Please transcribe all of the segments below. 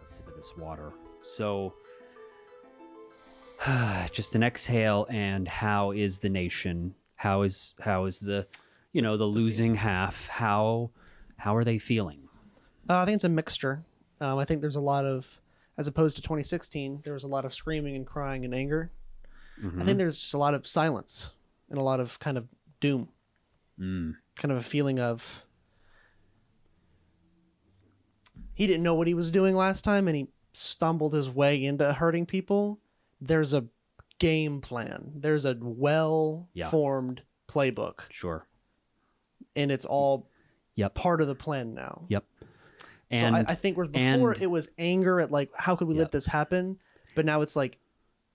sip of this water. So, just an exhale. And how is the nation? How is the, the losing half? How are they feeling? I think it's a mixture. I think there's a lot of, as opposed to 2016, there was a lot of screaming and crying and anger. Mm-hmm. I think there's just a lot of silence and a lot of kind of doom. Kind of a feeling of he didn't know what he was doing last time and he stumbled his way into hurting people. There's a game plan. There's a well-formed playbook. Sure. And it's all part of the plan now. Yep. And so I think before it was anger at like, how could we let this happen? But now it's like,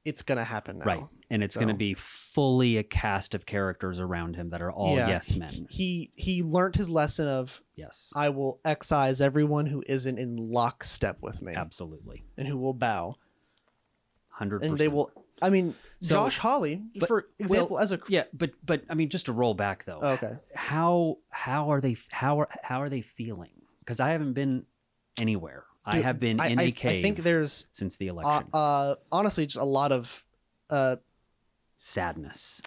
it's going to happen now. Right. And it's going to be fully a cast of characters around him that are all yes men. He learned his lesson of, I will excise everyone who isn't in lockstep with me. Absolutely. And who will bow. 100%. And they will, I mean, Josh Hawley, for example, but I mean, just to roll back though. Okay. How are they feling? Because I haven't been anywhere. I have been in a cave. I think there's since the election. Honestly, just a lot of sadness.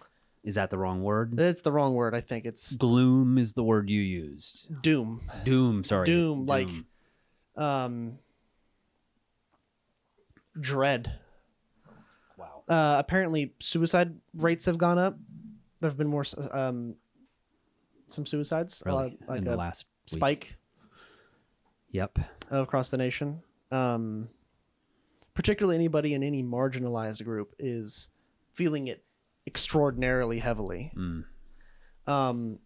Is that the wrong word? It's the wrong word. I think it's gloom is the word you used. Doom. Sorry. Doom. Like dread. Wow. Apparently, suicide rates have gone up. There have been more some suicides. Really? In the last spike. Week. Yep. Across the nation. Particularly anybody in any marginalized group is feeling it extraordinarily heavily. Where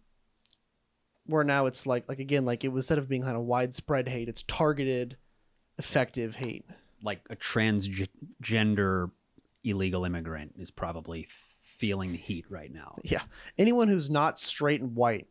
now it's like again, like it was, instead of being kind of widespread hate, it's targeted, effective hate. Like a transgender illegal immigrant is probably feeling the heat right now. Yeah. Anyone who's not straight and white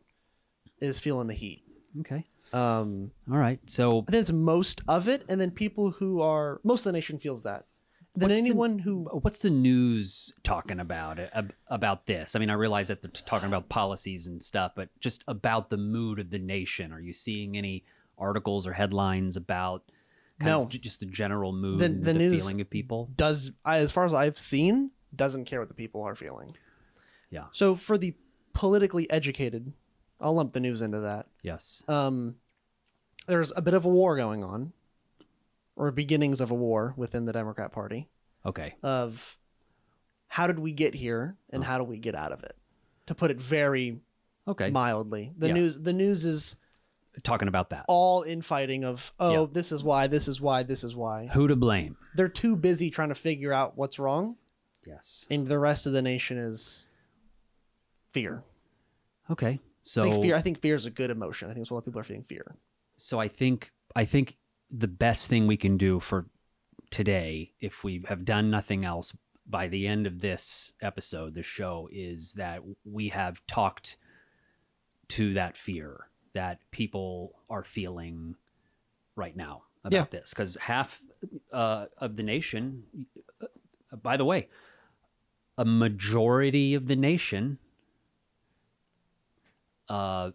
is feeling the heat. Okay. All right. So I think it's most of it, and then people who are most of the nation feels that. Then what's the news talking about this? I mean, I realize that they're talking about policies and stuff, but just about the mood of the nation. Are you seeing any articles or headlines about just the general mood, the news feeling of people? As far as I've seen, doesn't care what the people are feeling. Yeah. So for the politically educated, I'll lump the news into that. Yes. There's a bit of a war going on, or beginnings of a war within the Democrat Party. Okay. Of how did we get here and how do we get out of it? To put it very mildly. The news is talking about that. All infighting of, this is why, this is why, this is why. Who to blame? They're too busy trying to figure out what's wrong. Yes. And the rest of the nation is fear. Okay. So I think fear is a good emotion. I think a lot of people are feeling fear. So I think the best thing we can do for today, if we have done nothing else by the end of this episode, the show, is that we have talked to that fear that people are feeling right now about this. Because half of the nation, by the way, a majority of the nation, by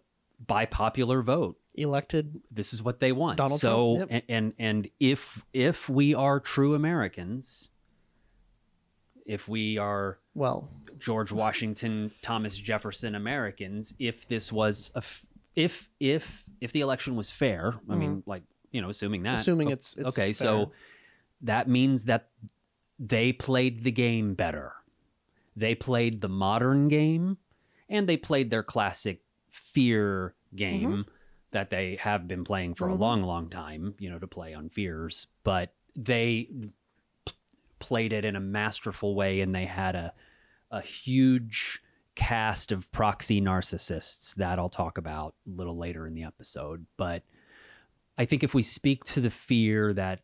popular vote, elected, this is what they want. Donald Trump. Yep. And if we are true Americans, if we are George Washington, Thomas Jefferson Americans, if this was if the election was fair, I mean, like, assuming it's okay, fair. So that means that they played the game better. They played the modern game, and they played their classic fear game that they have been playing for a long, long time, to play on fears. But they played it in a masterful way, and they had a huge cast of proxy narcissists that I'll talk about a little later in the episode. But I think if we speak to the fear that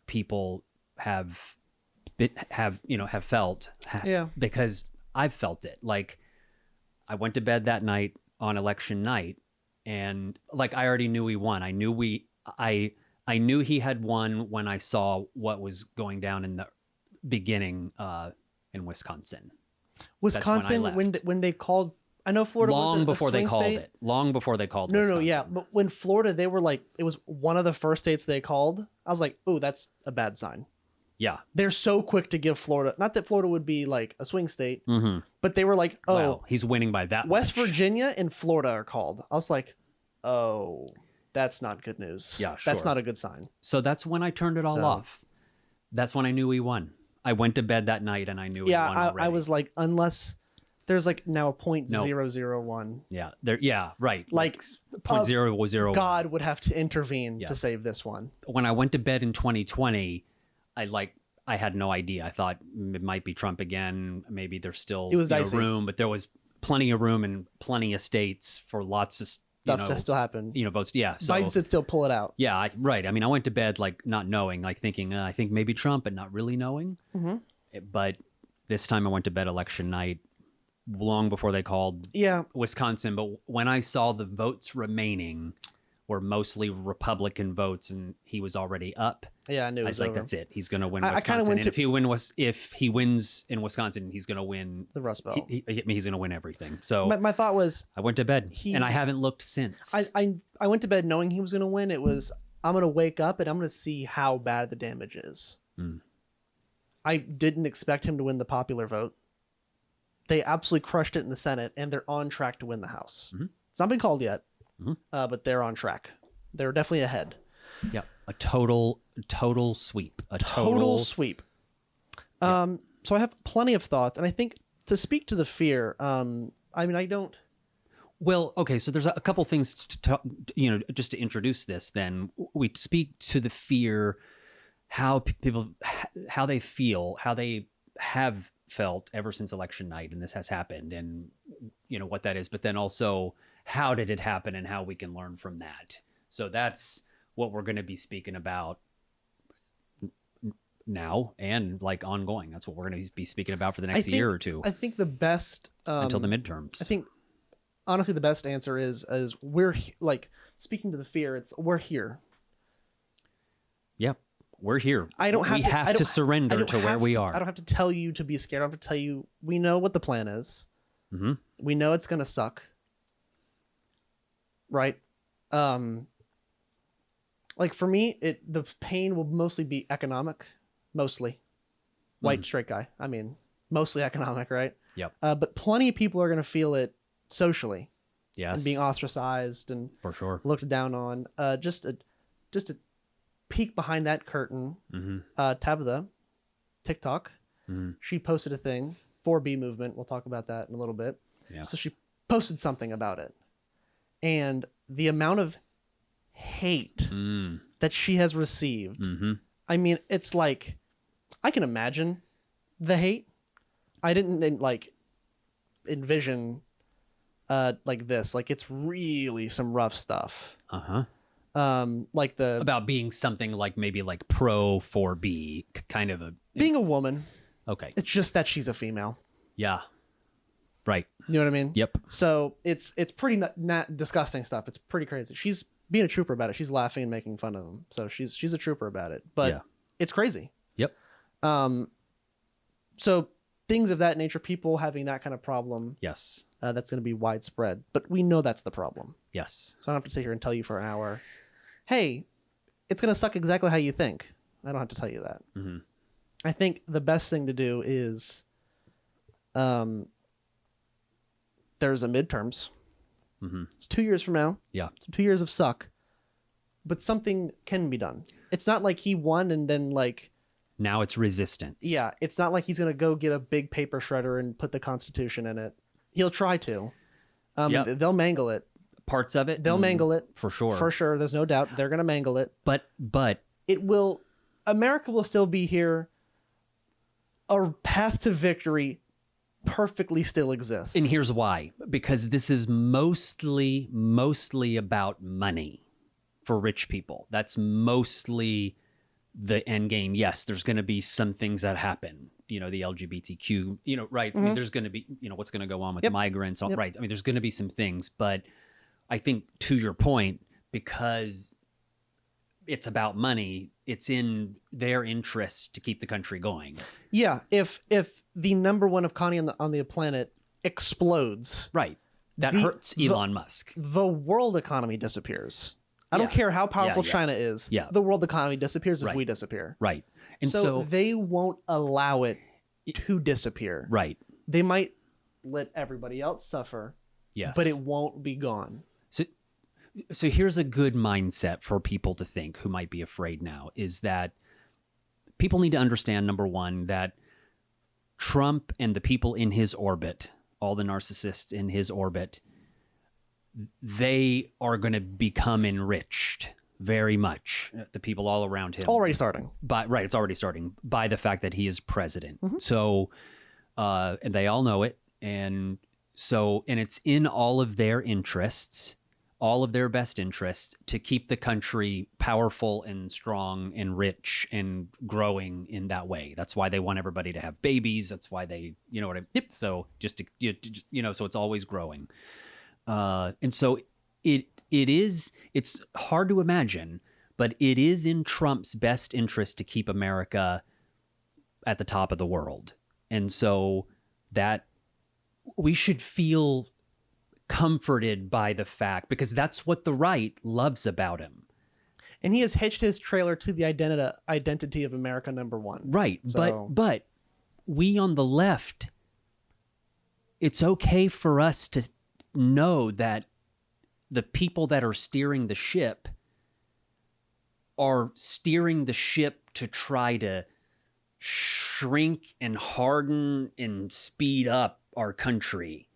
people have felt, because I've felt it. Like, I went to bed that night on election night, and like, I already knew he won. I knew he had won when I saw what was going down in the beginning in Wisconsin. When they called I know Florida long wasn't a before they swing called state. it. Long before they called. No, Wisconsin. yeah. But when Florida, they were like, it was one of the first states they called. I was like, oh, that's a bad sign. Yeah. They're so quick to give Florida. Not that Florida would be like a swing state, Mm-hmm. but they were like, oh, Wow, he's winning by that West much. Virginia and Florida are called. I was like, oh, that's not good news. Yeah, That's sure. not a good sign. So that's when I turned it all So- off. That's when I knew we won. I went to bed that night and I knew we won already. I was like, unless there's like now a 0.001. Yeah, there. Yeah, right. Like, 0.001. God would have to intervene Yeah. to save this one. When I went to bed in 2020, I had no idea. I thought it might be Trump again. Maybe there's still It was dicey. room, but there was plenty of room and plenty of states for lots of Stuff to still happen. votes. Yeah, so Biden should still pull it out. yeah, right. I mean, I went to bed like not knowing, like thinking I think maybe Trump, but not really knowing. Mhm. But this time I went to bed election night, long before they called Yeah. Wisconsin. But when I saw the votes remaining were mostly Republican votes, and he was already up, Yeah, I knew it I was was like, over. "That's it. He's going to win I kinda Wisconsin. went And if he wins in Wisconsin, he's going to win. The Rust Belt. He's going to win everything." So My thought was, I went to bed, He- and I haven't looked since. I went to bed knowing he was going to win. It was, I'm going to wake up and I'm going to see how bad the damage is. Mm. I didn't expect him to win the popular vote. They absolutely crushed it in the Senate, and they're on track to win the House. Mhm. It's not been called yet, Mhm. but they're on track. They're definitely ahead. Yeah, a total sweep. A Total sweep. So I have plenty of thoughts, and I think to speak to the fear, I mean, I don't. Well, okay, so there's a couple things to talk, just to introduce this. Then we speak to the fear, how people, how they feel, how they have felt ever since election night, and this has happened, and what that is. But then also, how did it happen, and how we can learn from that. So that's what we're going to be speaking about now and like ongoing. That's what we're going to be speaking about for the next year or two I think the best until the midterms. I think honestly the best answer is like speaking to the fear. It's we're here. Yeah, we're here. I don't have we to, have I to don't- surrender I don't to where have we to- are. I don't have to tell you to be scared. I don't have to tell you. We know what the plan is. Mm-hmm. We know it's gonna suck. Right. Like for me, the pain will mostly be economic. Mostly. White straight guy. I mean, mostly economic, right? Yep. But plenty of people are gonna feel it socially Yes, and being ostracized and for sure. looked down on. Just a peek behind that curtain. Mm-hmm. Tabitha, TikTok, Mm-hmm. she posted a thing, 4B movement. We'll talk about that in a little bit. Yes. So she posted something about it. And the amount of hate Mm. that she has received, Mm-hmm. I mean, it's like, I can imagine the hate. I didn't like envision like this. Like it's really some rough stuff. Uh-huh. Like the About being something like maybe like pro 4B, kind of a... being a woman. Okay. It's just that she's a female. Yeah. Right. You know what I mean? Yep. So it's pretty not disgusting stuff. It's pretty crazy. She's being a trooper about it. She's laughing and making fun of him. So she's a trooper about it. But Yeah. it's crazy. Yep. So things of that nature, people having that kind of problem, Yes. that's going to be widespread. But we know that's the problem. Yes. So I don't have to sit here and tell you for an hour, hey, it's going to suck exactly how you think. I don't have to tell you that. Mm-hmm. I think the best thing to do is there's a midterms. Mm-hmm. It's 2 years from now. Yeah. It's 2 years of suck. But something can be done. It's not like he won and then like, Now it's resistance. yeah, it's not like he's going to go get a big paper shredder and put the Constitution in it. He'll try to. Yep. They'll mangle it. Parts of it. They'll mangle it. For sure. For sure. There's no doubt. They're going to mangle it. But It will, America will still be here. A path to victory perfectly still exists. and here's why. Because this is mostly about money for rich people. That's mostly the end game. Yes, there's going to be some things that happen. The LGBTQ, right. I mean, there's going to be, what's going to go on with Yep. migrants. Yep. Right. I mean, there's going to be some things, but I think to your point, because it's about money, it's in their interest to keep the country going. Yeah, if the number one economy on the planet explodes, Right. That hurts Elon Musk. The world economy disappears. I don't care how powerful China is. Yeah. The world economy disappears if we disappear. Right. And so they won't allow it to disappear. Right. They might let everybody else suffer. Yes. But it won't be gone. So here's a good mindset for people to think who might be afraid now, is that people need to understand, number one, that Trump and the people in his orbit, all the narcissists in his orbit, they are going to become enriched very much. The people all around him. Already starting. It's already starting by the fact that he is president. So, and they all know it. And it's in all of their interests, all of their best interests, to keep the country powerful and strong and rich and growing in that way. That's why they want everybody to have babies. That's why they, you know what I mean? So just to, so it's always growing. And so it's hard to imagine, but it is in Trump's best interest to keep America at the top of the world. And so that we should feel comforted by the fact, because that's what the right loves about him. And he has hitched his trailer to the identity of America number one. Right. So... But we on the left, it's okay for us to know that the people that are steering the ship are steering the ship to try to shrink and harden and speed up our country.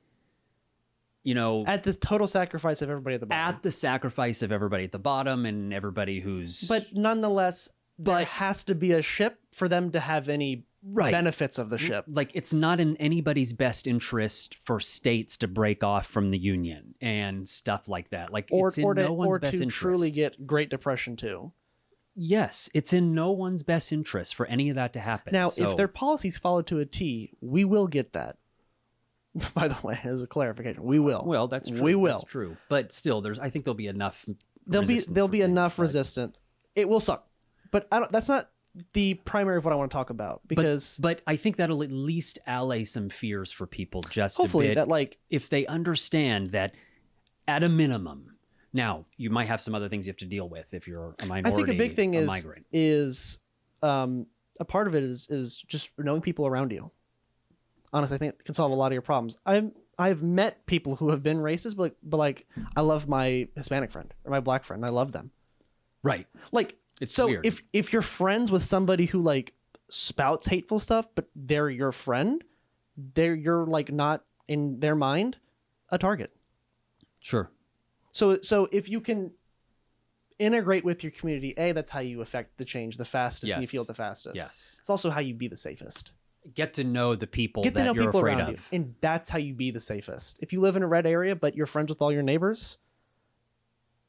At the total sacrifice of everybody at the bottom. At the sacrifice of everybody at the bottom and everybody who's... But nonetheless, there has to be a ship for them to have any benefits of the ship. Like, it's not in anybody's best interest for states to break off from the union and stuff like that. Like, it's in no one's best interest. Or to truly get Great Depression too. Yes, it's in no one's best interest for any of that to happen. Now, if their policies follow to a T, we will get that. By the way, as a clarification, we will. Well, that's true. We will. That's true. But still, I think there'll be enough. There'll be enough resistant. It will suck, but that's not the primary of what I want to talk about, because. But I think that'll at least allay some fears for people, just hopefully a bit, that, like, if they understand that, at a minimum. Now, you might have some other things you have to deal with if you're a minority. I think a big thing migrant. is a part of it is just knowing people around you. Honestly, I think it can solve a lot of your problems. I've met people who have been racist, but like, I love my Hispanic friend or my Black friend. I love them. Right. Like, it's so weird. if you're friends with somebody who like spouts hateful stuff, but they're your friend, you're like not in their mind a target. Sure. So if you can integrate with your community, that's how you affect the change the fastest, and you feel it the fastest. Yes. It's also how you be the safest. Get to know the people that you're afraid of. You, and that's how you be the safest. If you live in a red area, but you're friends with all your neighbors,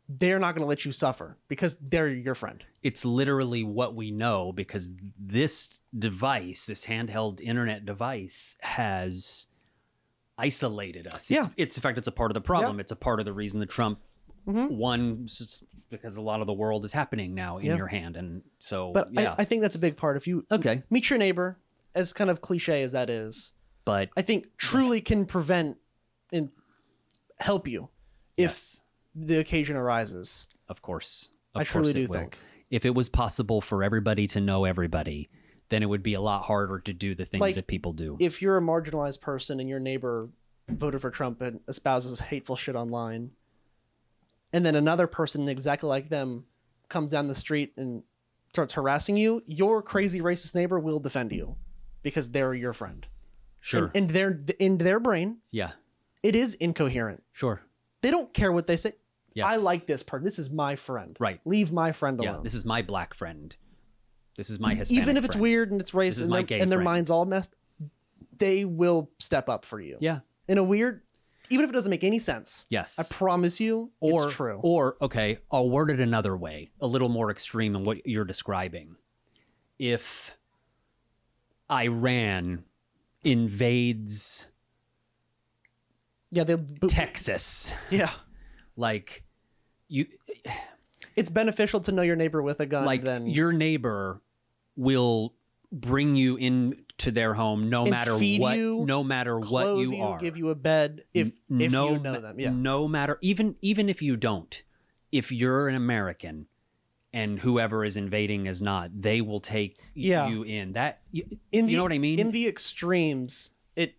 they're not going to let you suffer because they're your friend. It's literally what we know, because this device, this handheld internet device, has isolated us. Yeah. It's in fact, it's a part of the problem. Yeah. It's a part of the reason that Trump won, because a lot of the world is happening now in your hand. And so, but I think that's a big part. If you meet your neighbor, as kind of cliche as that is, but I think truly can prevent and help you if the occasion arises. Of course. I truly do think. If it was possible for everybody to know everybody, then it would be a lot harder to do the things that people do. If you're a marginalized person and your neighbor voted for Trump and espouses hateful shit online, and then another person exactly like them comes down the street and starts harassing you, your crazy racist neighbor will defend you because they're your friend. Sure. And they're in their brain. Yeah. It is incoherent. Sure. They don't care what they say. Yes. I like this part. This is my friend. Right. Leave my friend alone. Yeah. This is my Black friend. This is my Hispanic Even if it's friend. weird and it's racist and their mind's all messed, they will step up for you. Yeah. In a weird, even if it doesn't make any sense. Yes. I promise you, it's true. Or, okay, I'll word it another way, a little more extreme than what you're describing. If Iran invades Texas. Yeah. Like, it's beneficial to know your neighbor with a gun. Like, then your neighbor will bring you in to their home, no And matter feed what, you, no matter what clothe you are. give you a bed if you know them. Yeah. No matter, even if you don't, if you're an American and whoever is invading is not, they will take you in. That you know what I mean? In the extremes, it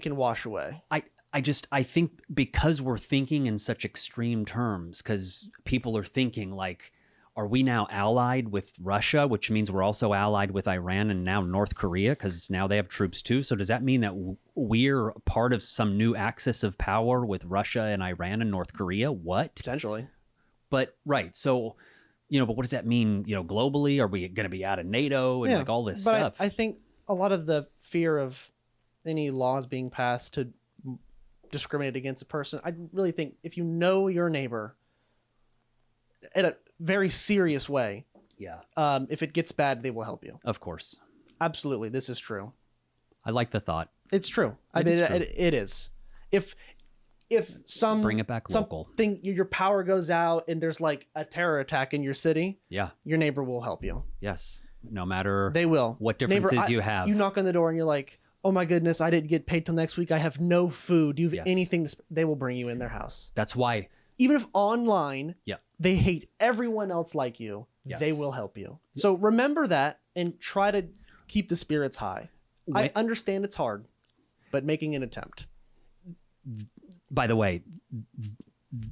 can wash away. I think because we're thinking in such extreme terms, because people are thinking like, are we now allied with Russia, which means we're also allied with Iran and now North Korea, because now they have troops too. So does that mean that we're part of some new axis of power with Russia and Iran and North Korea? What? Potentially. But right. So, but what does that mean, globally? Are we going to be out of NATO and like all this stuff? I think a lot of the fear of any laws being passed to discriminate against a person, I really think if you know your neighbor in a very serious way, if it gets bad, they will help you. Of course. Absolutely. This is true. I like the thought. It's true. It is. If some bring it back local thing, your power goes out and there's like a terror attack in your city, your neighbor will help you. Yes. No matter they will. What differences you have. You knock on the door and you're like, oh my goodness, I didn't get paid till next week. I have no food. Do you have anything they will bring you in their house. That's why. Even if online, they hate everyone else like you, they will help you. So remember that and try to keep the spirits high. I understand it's hard, but making an attempt. By the way,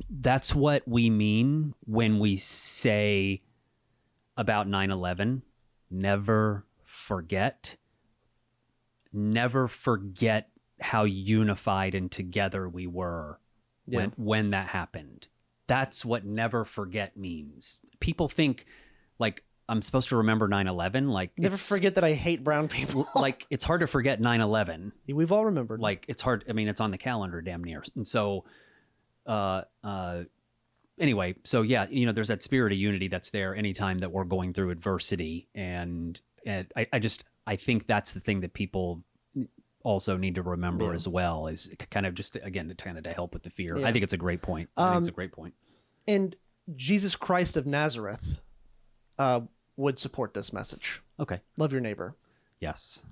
that's what we mean when we say about 9/11, never forget. Never forget how unified and together we were when that happened. That's what never forget means. People think like I'm supposed to remember 9/11. Like never forget that I hate brown people. Like it's hard to forget 9/11. We've all remembered. Like it's hard. I mean, it's on the calendar damn near. And so, anyway, so there's that spirit of unity that's there anytime that we're going through adversity. And I think that's the thing that people also need to remember as well, is kind of just, again, to help with the fear. I think it's a great point. I think it's a great point. And Jesus Christ of Nazareth would support this message. Okay. Love your neighbor. Yes.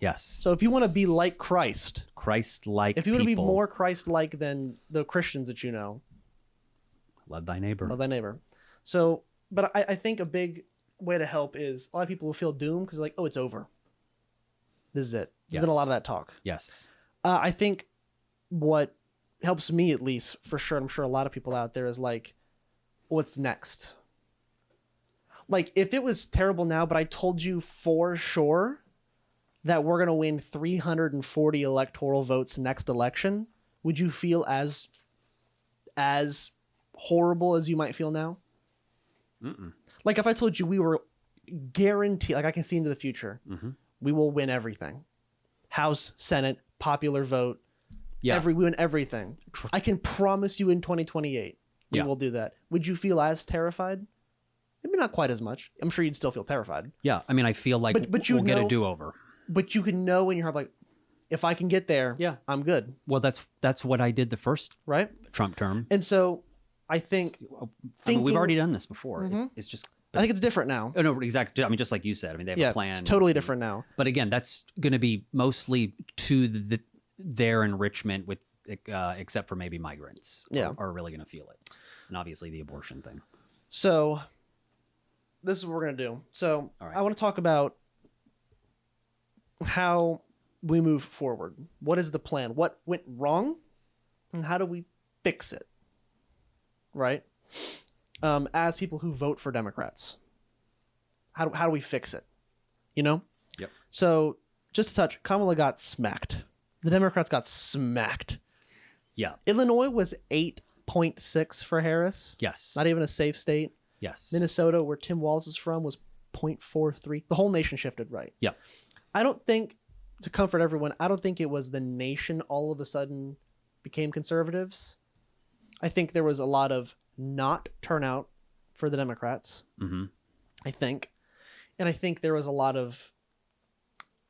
Yes. So if you want to be like Christ-like, if you want to be more Christ-like than the Christians that you know, love thy neighbor. Love thy neighbor. So, but I think a big way to help is a lot of people will feel doomed because like, oh, it's over. This is it. There's been a lot of that talk. Yes. I think what helps me, at least for sure, I'm sure a lot of people out there, is like, what's next? Like, if it was terrible now, but I told you for sure that we're going to win 340 electoral votes next election, would you feel as horrible as you might feel now? Mm-mm. Like, if I told you we were guaranteed, like I can see into the future, we will win everything. House, Senate, popular vote. Yeah. We win everything. I can promise you in 2028, we will do that. Would you feel as terrified? Maybe not quite as much. I'm sure you'd still feel terrified. Yeah. I mean, I feel like we'll get a do-over. But you can know in your heart, like, if I can get there, I'm good. Well, that's what I did the first Trump term. And so I think we've already done this before. It's just... I think it's different now. Oh, no, exactly. I mean, just like you said, I mean, they have a plan. It's totally different now. But again, that's going to be mostly to their enrichment, with except for maybe migrants are really going to feel it. And obviously the abortion thing. So this is what we're going to do. So I want to talk about how we move forward. What is the plan? What went wrong? And how do we fix it? Right? As people who vote for Democrats, how do we fix it? Yep. So just to touch, Kamala got smacked. The Democrats got smacked. Yeah. Illinois was 8.6 for Harris. Yes. Not even a safe state. Yes. Minnesota, where Tim Walz is from, was 0.43. The whole nation shifted right. Yeah. I don't think, to comfort everyone, I don't think it was the nation all of a sudden became conservatives. I think there was a lot of not turnout for the Democrats. I think. And I think there was a lot of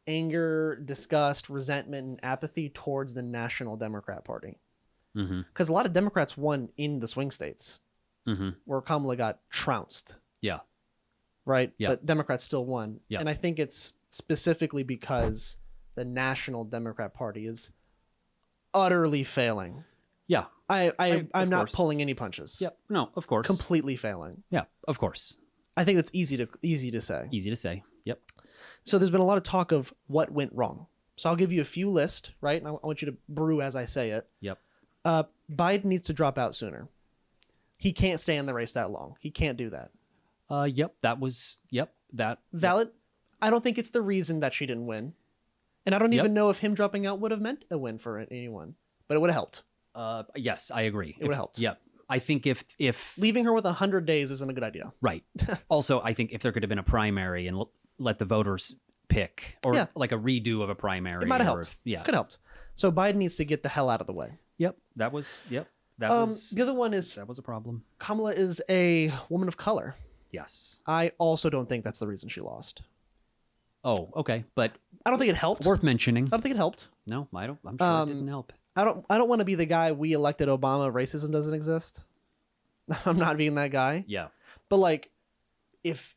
anger, disgust, resentment, and apathy towards the National Democrat Party. Because a lot of Democrats won in the swing states where Kamala got trounced. Yeah. right? Yeah. But Democrats still won. Yeah. And I think it's specifically because the National Democrat Party is utterly failing. Yeah. I'm of not course. pulling any punches. Yep. No, of course. Completely failing. Yeah, of course. I think that's easy to say. Easy to say. Yep. So there's been a lot of talk of what went wrong. So I'll give you a few lists, right? And I want you to brew as I say it. Yep. Biden needs to drop out sooner. He can't stay in the race that long. He can't do that. Yep. That Valid. I don't think it's the reason that she didn't win. And I don't even know if him dropping out would have meant a win for anyone, but it would have helped. Yes, I agree. It would have helped. Yep. I think if Leaving her with 100 days isn't a good idea. right. Also, I think if there could have been a primary and let the voters pick, or like a redo of a primary, It might have helped. Yeah, Could have helped. So Biden needs to get the hell out of the way. Yep. That was. Yep. That was. The other one is That was a problem. Kamala is a woman of color. Yes. I also don't think that's the reason she lost. Oh, okay, but I don't think it helped. worth mentioning. I don't think it helped. No, I don't. I'm sure it didn't help. I don't want to be the guy we elected Obama. Racism doesn't exist. I'm not being that guy. Yeah. But like, if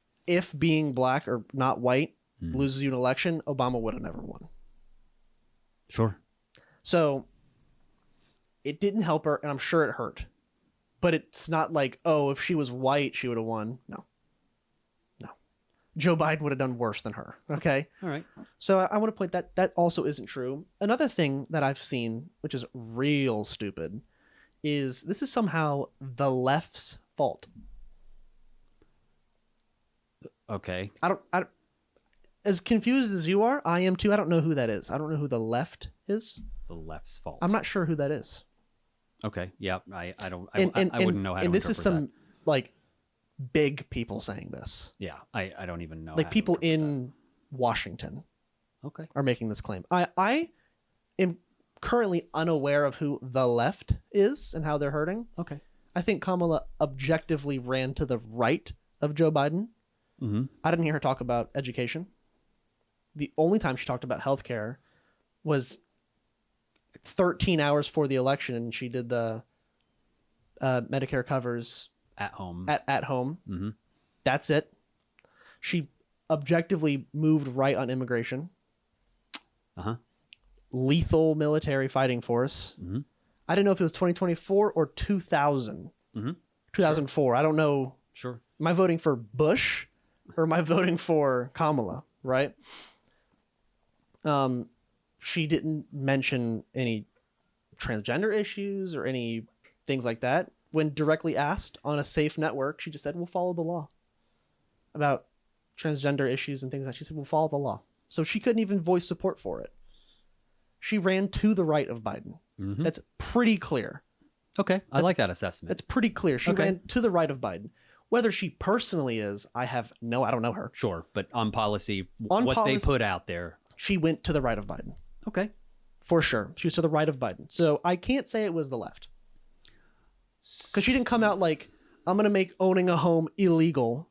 being black or not white loses you an election, Obama would have never won. Sure. So it didn't help her, and I'm sure it hurt. But it's not like, oh, if she was white, she would have won. No. Joe Biden would have done worse than her. Okay. All right. So I want to point that also isn't true. Another thing that I've seen, which is real stupid, is this is somehow the left's fault. Okay. I don't as confused as you are, I am too. I don't know who that is. I don't know who the left is. The left's fault. I'm not sure who that is. Okay. Yeah. I don't. I wouldn't know how to. And this is some interpret like big people saying this. that. Yeah. I don't even know. Like how to people interpret in Washington that. Okay. are making this claim. I am currently unaware of who the left is and how they're hurting. Okay. I think Kamala objectively ran to the right of Joe Biden. Mm-hmm. I didn't hear her talk about education. The only time she talked about healthcare was 13 hours for the election, and she did the Medicare covers At home. at home. Mm-hmm. That's it. She objectively moved right on immigration. Uh-huh. Lethal military fighting force. Mm-hmm. I didn't know if it was 2024 or 2000. Mm-hmm. 2004. I don't know. Sure. Am I voting for Bush or am I voting for Kamala? Right. She didn't mention any transgender issues or any things like that. When directly asked on a safe network, she just said, we'll follow the law. About transgender issues and things like that. She said, we'll follow the law. So she couldn't even voice support for it. She ran to the right of Biden. Mm-hmm. That's pretty clear. Okay. I like that assessment. That's pretty clear. She ran to the right of Biden. Whether she personally is, I don't know her. Sure. But on policy, On what policy- they put out there. She went to the right of Biden. Okay. For sure. She was to the right of Biden. So I can't say it was the left. Because she didn't come out like, I'm going to make owning a home illegal.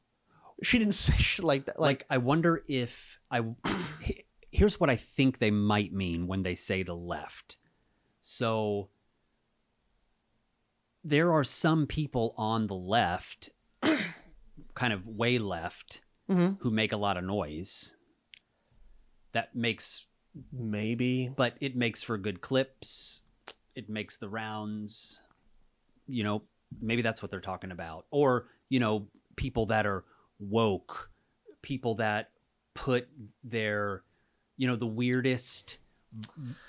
She didn't say shit like that. Like, I wonder if here's what I think they might mean when they say the left. So there are some people on the left, kind of way left, who make a lot of noise. That makes maybe, but it makes for good clips. It makes the rounds. You know, maybe that's what they're talking about. Or, you know, people that are woke, people that put their, you know, the weirdest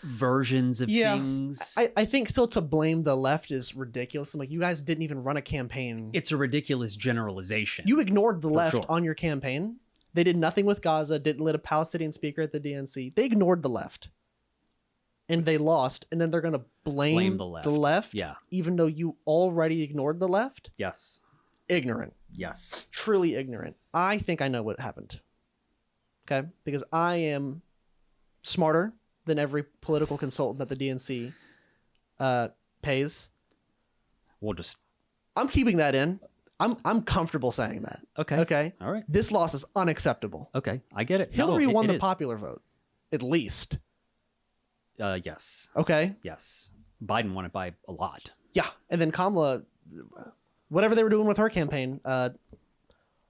versions of things. I think still to blame the left is ridiculous. I'm like, you guys didn't even run a campaign. It's a ridiculous generalization. You ignored the left sure. on your campaign. They did nothing with Gaza, didn't let a Palestinian speaker at the DNC. They ignored the left. And they lost. And then they're going to blame the left. Yeah. Even though you already ignored the left. Yes. Ignorant. Yes. Truly ignorant. I think I know what happened. Okay? Because I am smarter than every political consultant that the DNC pays. We'll just... I'm keeping that in. I'm comfortable saying that. Okay. Okay? All right. This loss is unacceptable. Okay. I get it. Hillary No, won the is. popular vote. At least. Yes. Okay? Yes. Biden won it by a lot. Yeah. And then Kamala, whatever they were doing with her campaign,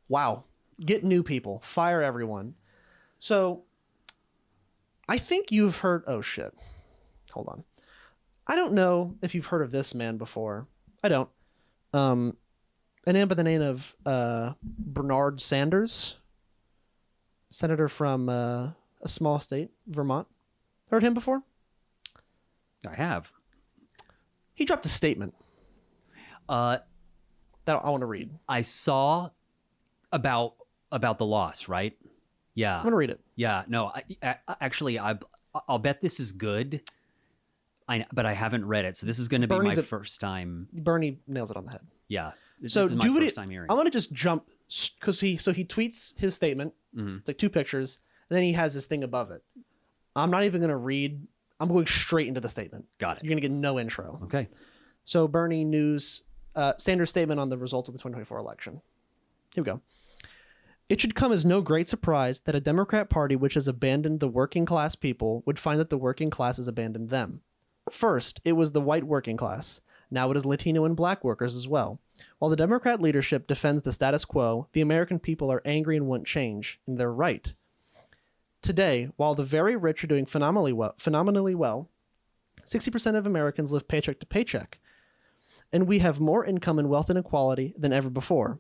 wow. Get new people. Fire everyone. So I think you've heard... Oh, shit. Hold on. I don't know if you've heard of this man before. I don't. A man by the name of Bernard Sanders, senator from a small state, Vermont. Heard him before? I have. He dropped a statement Uh, that I want to read. I saw about the loss, right? Yeah. I'm going to read it. Yeah. No, actually, I'll bet this is good. But I haven't read it, so this is going to be my first time. Bernie nails it on the head. Yeah. This So is my first time hearing. I'm going to just jump because he tweets his statement. Mm-hmm. It's like 2 pictures, and then he has this thing above it. I'm not even going to read. I'm going straight into the statement. Got it. You're going to get no intro. Okay. So Bernie News, Sanders' statement on the results of the 2024 election. Here we go. It should come as no great surprise that a Democrat Party which has abandoned the working class people would find that the working class has abandoned them. First, it was the white working class. Now it is Latino and black workers as well. While the Democrat leadership defends the status quo, the American people are angry and want change, and they're right. Today, while the very rich are doing phenomenally well, 60% of Americans live paycheck to paycheck, and we have more income and wealth inequality than ever before.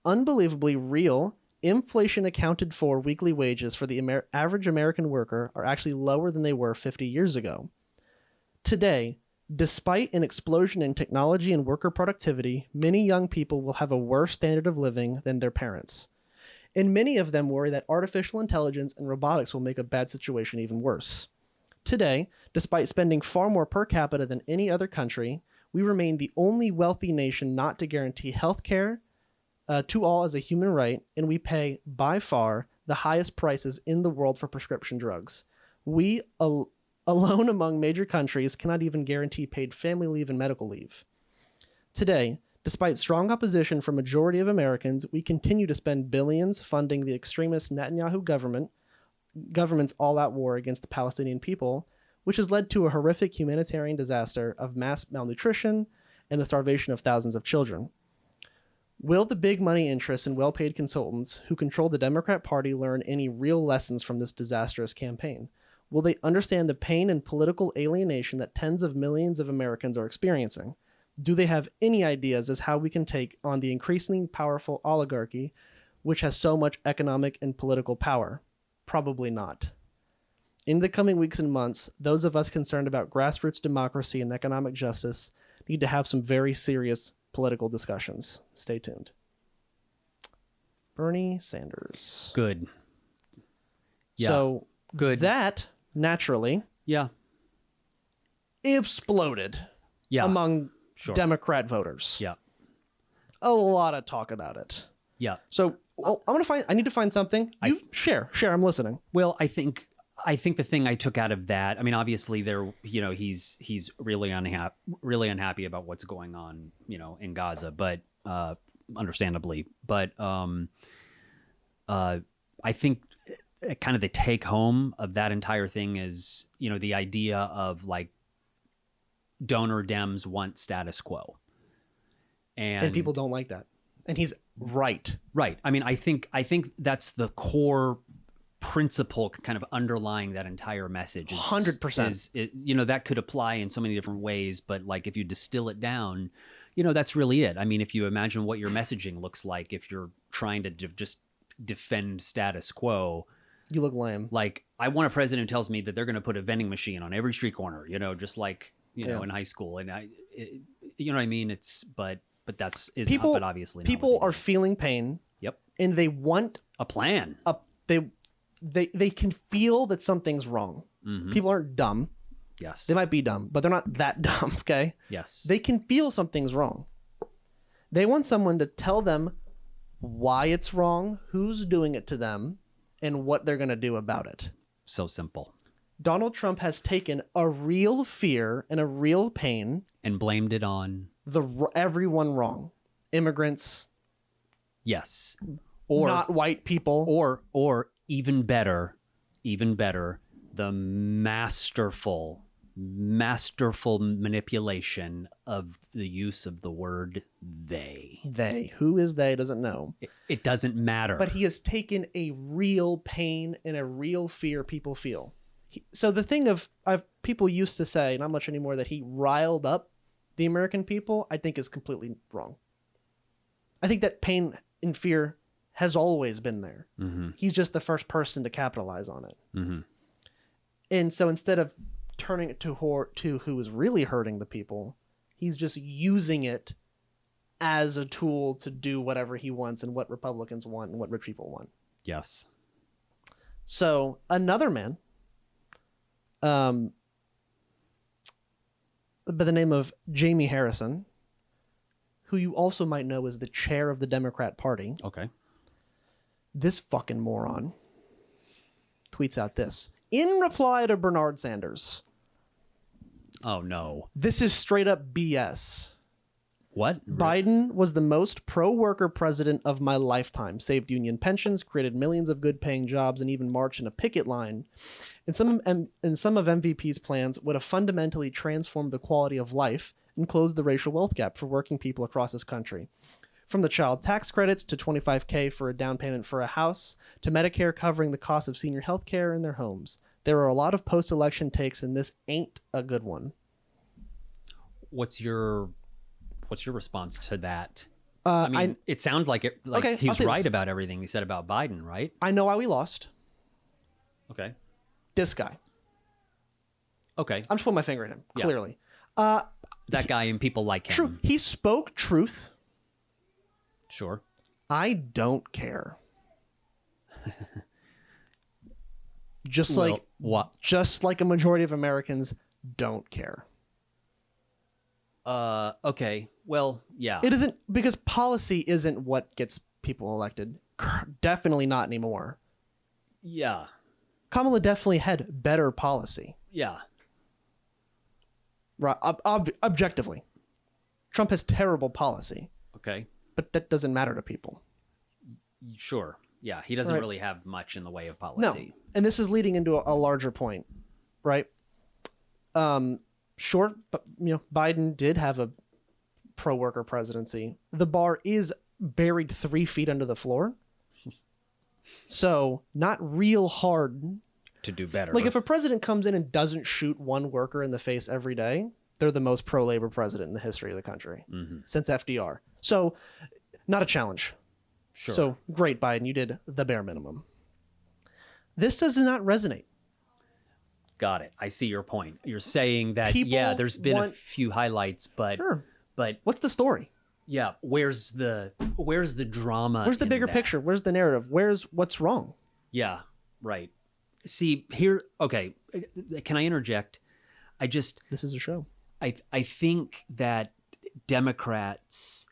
Unbelievably real, inflation accounted for weekly wages for the average American worker are actually lower than they were 50 years ago. Today, despite an explosion in technology and worker productivity, many young people will have a worse standard of living than their parents. And many of them worry that artificial intelligence and robotics will make a bad situation even worse. Today, despite spending far more per capita than any other country, we remain the only wealthy nation not to guarantee health care to all as a human right, and we pay, by far, the highest prices in the world for prescription drugs. We, alone among major countries, cannot even guarantee paid family leave and medical leave. Today, despite strong opposition from majority of Americans, we continue to spend billions funding the extremist Netanyahu government's all-out war against the Palestinian people, which has led to a horrific humanitarian disaster of mass malnutrition and the starvation of thousands of children. Will the big money interests and well-paid consultants who control the Democrat Party learn any real lessons from this disastrous campaign? Will they understand the pain and political alienation that tens of millions of Americans are experiencing? Do they have any ideas as how we can take on the increasingly powerful oligarchy, which has so much economic and political power? Probably not. In the coming weeks and months, those of us concerned about grassroots democracy and economic justice need to have some very serious political discussions. Stay tuned. Bernie Sanders. Good. Yeah. So good. That naturally Yeah. exploded Yeah. among Sure. Democrat voters. Yeah. A lot of talk about it. Yeah. So I need to find something. Share. I'm listening. Well, I think the thing I took out of that, I mean, obviously he's really unhappy about what's going on, in Gaza, but understandably, but I think kind of the take home of that entire thing is, the idea of like donor Dems want status quo. And people don't like that. And he's right. Right. I mean, I think that's the core principle kind of underlying that entire message. 100%. That could apply in so many different ways, but like if you distill it down, that's really it. I mean, if you imagine what your messaging looks like, if you're trying to just defend status quo, you look lame. Like, I want a president who tells me that they're going to put a vending machine on every street corner, just like, in high school. And you know what I mean? But but obviously not people what they are do. feeling pain. Yep. And they want a plan. They can feel that something's wrong. Mm-hmm. People aren't dumb. Yes. They might be dumb, but they're not that dumb, okay? Yes. They can feel something's wrong. They want someone to tell them why it's wrong, who's doing it to them, and what they're going to do about it. So simple. Donald Trump has taken a real fear and a real pain and blamed it on everyone wrong. Immigrants. Yes. Or not white people. Or even better, the masterful masterful manipulation of the use of the word they. They. Who is they doesn't know. It doesn't matter. But he has taken a real pain and a real fear people feel. So the thing of people used to say, not much anymore, that he riled up the American people, I think is completely wrong. I think that pain and fear has always been there. Mm-hmm. He's just the first person to capitalize on it. Mm-hmm. And so instead of turning it to who is really hurting the people, he's just using it as a tool to do whatever he wants and what Republicans want and what rich people want. Yes. So another man, by the name of Jamie Harrison, who you also might know as the chair of the Democrat Party. Okay. This fucking moron tweets out this. In reply to Bernard Sanders. Oh, no. This is straight up BS. What? Biden was the most pro-worker president of my lifetime. Saved union pensions, created millions of good-paying jobs, and even marched in a picket line. And some of MVP's plans would have fundamentally transformed the quality of life and closed the racial wealth gap for working people across this country. From the child tax credits to $25,000 for a down payment for a house to Medicare covering the cost of senior health care in their homes. There are a lot of post-election takes, and this ain't a good one. What's your response to that? I mean, it sounds like it. Like okay, he's right about everything he said about Biden, right? I know why we lost. Okay. This guy. Okay. I'm just putting my finger at him, Yeah. clearly. That guy and people like him. True. He spoke truth. Sure. I don't care. Just Well, like what? just like a majority of Americans don't care. Okay. Well, yeah. It isn't, because policy isn't what gets people elected. Definitely not anymore. Yeah. Kamala definitely had better policy. Yeah. Right, objectively. Trump has terrible policy, Okay. but that doesn't matter to people. Sure. Yeah. He doesn't Right. really have much in the way of No. policy. And this is leading into a larger point, right? Sure, but Biden did have a pro-worker presidency. The bar is buried 3 feet under the floor. So not real hard To do better. Like if a president comes in and doesn't shoot one worker in the face every day, they're the most pro-labor president in the history of the country since FDR. So not a challenge. Sure. So great, Biden, you did the bare minimum. This does not resonate. Got it. I see your point. You're saying that, People yeah, there's been a want- few highlights, but Sure. but What's the story? yeah, where's the drama? Where's the in bigger that? picture? Where's the narrative? What's wrong? Yeah, right. See, here, okay, can I interject? This is a show. I think that Democrats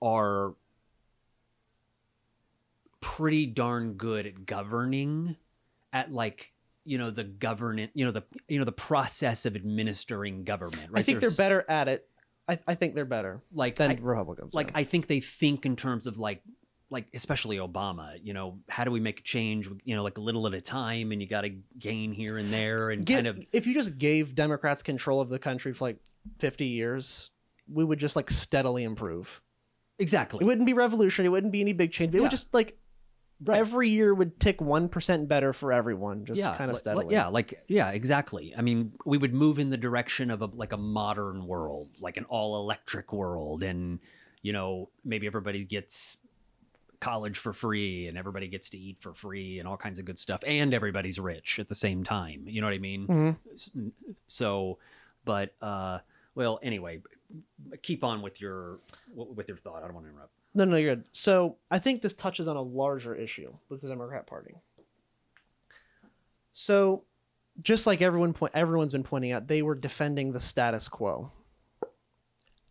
are pretty darn good at governing, at like, the governance, the process of administering government, right? I think they're better at it. I think they're better than Republicans. Like, I think they think in terms of like especially Obama, how do we make a change, like a little at a time, and you got to gain here and there, and if you just gave Democrats control of the country for like 50 years, we would just like steadily improve. Exactly. It wouldn't be revolutionary. It wouldn't be any big change. But it would just like every year would tick 1% better for everyone, just kind of steadily. Yeah, exactly. I mean, we would move in the direction of a modern world, like an all electric world, and maybe everybody gets college for free and everybody gets to eat for free and all kinds of good stuff, and everybody's rich at the same time. You know what I mean? Mm-hmm. So, but well, anyway, keep on with your thought. I don't want to interrupt. No, you're good. So I think this touches on a larger issue with the Democrat Party. So just like everyone's been pointing out, they were defending the status quo.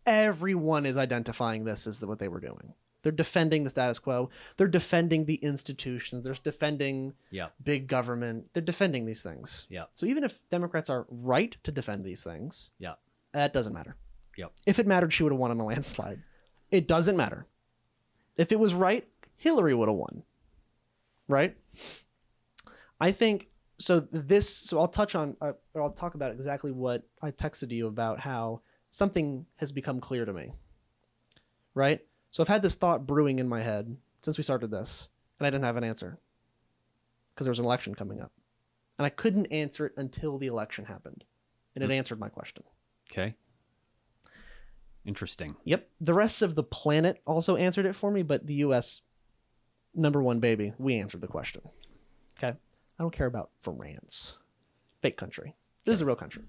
Everyone is identifying this as what they were doing. They're defending the status quo. They're defending the institutions. They're defending big government. They're defending these things. Yeah. So even if Democrats are right to defend these things, that doesn't matter. Yep. If it mattered, she would have won on a landslide. It doesn't matter. If it was right, Hillary would have won. Right? I think So I'll touch on, or I'll talk about exactly what I texted you about, how something has become clear to me, right? So I've had this thought brewing in my head since we started this, and I didn't have an answer because there was an election coming up, and I couldn't answer it until the election happened, and it answered my question. Okay. Interesting. Yep. The rest of the planet also answered it for me, but the U.S., number one baby, we answered the question. Okay. I don't care about France. Fake country. This is a real country.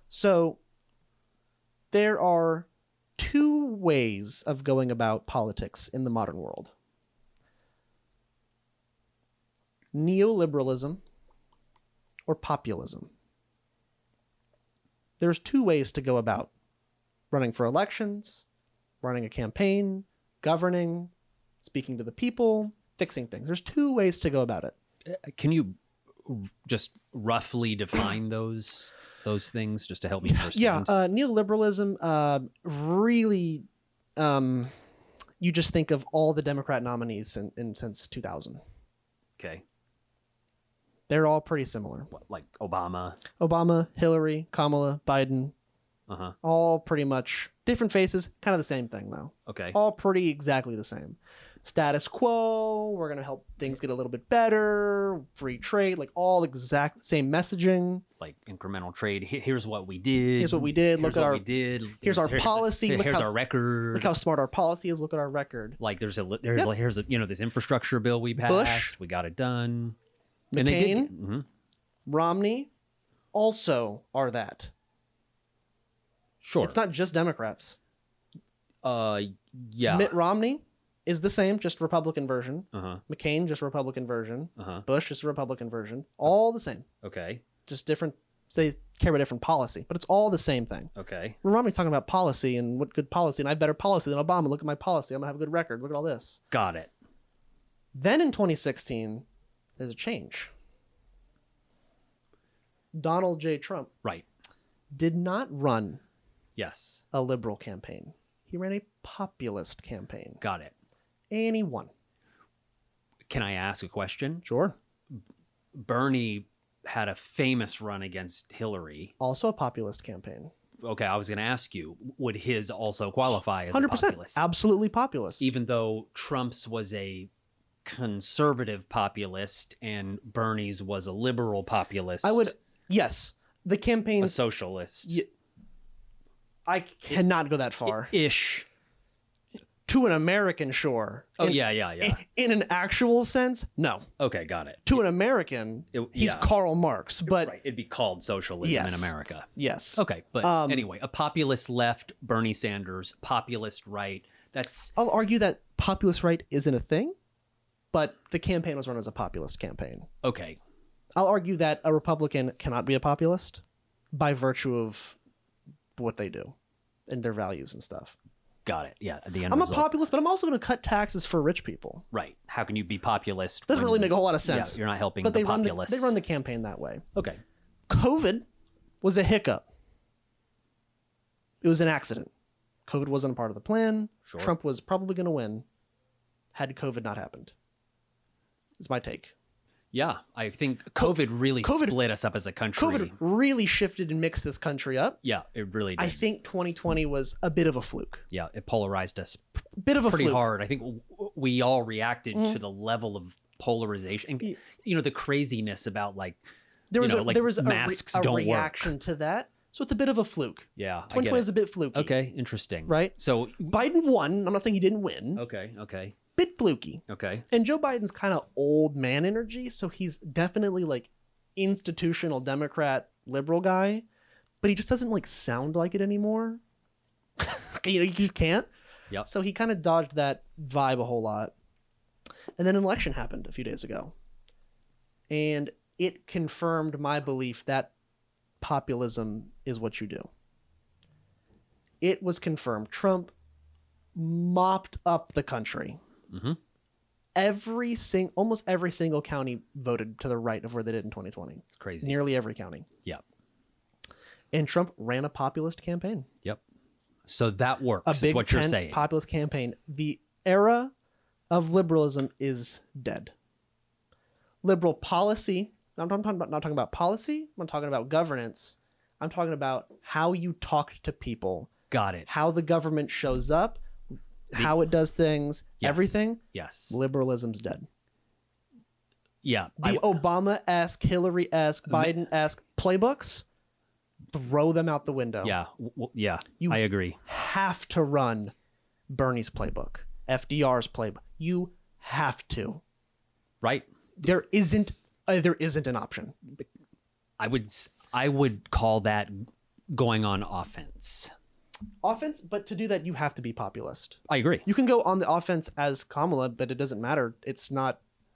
So there are two ways of going about politics in the modern world. Neoliberalism or populism. There's two ways to go about running for elections, running a campaign, governing, speaking to the people, fixing things. There's two ways to go about it. Can you just roughly define those things just to help me understand? Yeah, neoliberalism, really, you just think of all the Democrat nominees since 2000. Okay. They're all pretty similar. What, like Obama, Hillary, Kamala, Biden, all pretty much different faces, kind of the same thing though. Okay. All pretty exactly the same. Status quo, we're going to help things get a little bit better, free trade, like all exact same messaging. Like incremental trade. Here's what we did. Here's what we did. Look at our Here's our policy. Here's our record. Look how smart our policy is. Look at our record. Like here's this infrastructure bill we passed. Bush, we got it done. McCain, and they did. Romney also are that. Sure. It's not just Democrats. Yeah. Mitt Romney is the same, just Republican version. McCain, just Republican version. Bush, just a Republican version. All the same. Okay. Just different. They care about different policy, but it's all the same thing. Okay. Romney's talking about policy and what good policy, and I have better policy than Obama. Look at my policy. I'm gonna have a good record. Look at all this. Got it. Then in 2016, there's a change. Donald J. Trump did not run a liberal campaign. He ran a populist campaign. Got it. And he won. Can I ask a question? Sure. Bernie had a famous run against Hillary. Also a populist campaign. Okay, I was going to ask you, would his also qualify as 100%, a populist? Absolutely populist. Even though Trump's was a conservative populist and Bernie's was a liberal populist. Yes. The campaign. A socialist. I cannot go that far. Ish. To an American, sure. Yeah. In an actual sense, no. Okay, got it. To an American, he's Karl Marx, but it'd be called socialism in America. Yes. Okay, but anyway, a populist left, Bernie Sanders, populist right. I'll argue that populist right isn't a thing, but the campaign was run as a populist campaign. Okay. I'll argue that a Republican cannot be a populist by virtue of what they do and their values and stuff. Got it. Yeah. At the end I'm a populist, but I'm also going to cut taxes for rich people. Right. How can you be populist? Doesn't really make a whole lot of sense. Yeah, you're not helping the populace. They run the campaign that way. Okay. COVID was a hiccup. It was an accident. COVID wasn't a part of the plan. Sure. Trump was probably going to win had COVID not happened. It's my take. Yeah, I think COVID really split us up as a country. COVID really shifted and mixed this country up. Yeah, it really did. I think 2020 was a bit of a fluke. Yeah, it polarized us pretty hard. I think we all reacted to the level of polarization. And, the craziness about there was a masks don't reaction work. To that. So it's a bit of a fluke. Yeah, 2020 is a bit fluky. Okay, interesting. Right? So Biden won. I'm not saying he didn't win. Okay. Bit fluky. Okay. And Joe Biden's kind of old man energy, so he's definitely institutional Democrat liberal guy, but he just doesn't sound like it anymore. You just can't. Yep. So he kind of dodged that vibe a whole lot. And then an election happened a few days ago. And it confirmed my belief that populism is what you do. It was confirmed. Trump mopped up the country. Mm-hmm. Almost every single county voted to the right of where they did in 2020. It's crazy. Nearly every county. Yep. And Trump ran a populist campaign. Yep. So that works, is what you're saying. Populist campaign. The era of liberalism is dead. Liberal policy not talking about policy. I'm talking about governance. I'm talking about how you talk to people, Got it. how the government shows up, how it does things, Yes. everything. Yes. Liberalism's dead. Yeah. The Obama-esque, Hillary-esque, Biden-esque playbooks, throw them out the window. Yeah. Yeah. You I agree. have to run Bernie's playbook, FDR's playbook. You have to. Right. There isn't an option. I would call that going on offense. Offense, but to do that, you have to be populist. I agree. You can go on the offense as Kamala, but it doesn't matter. It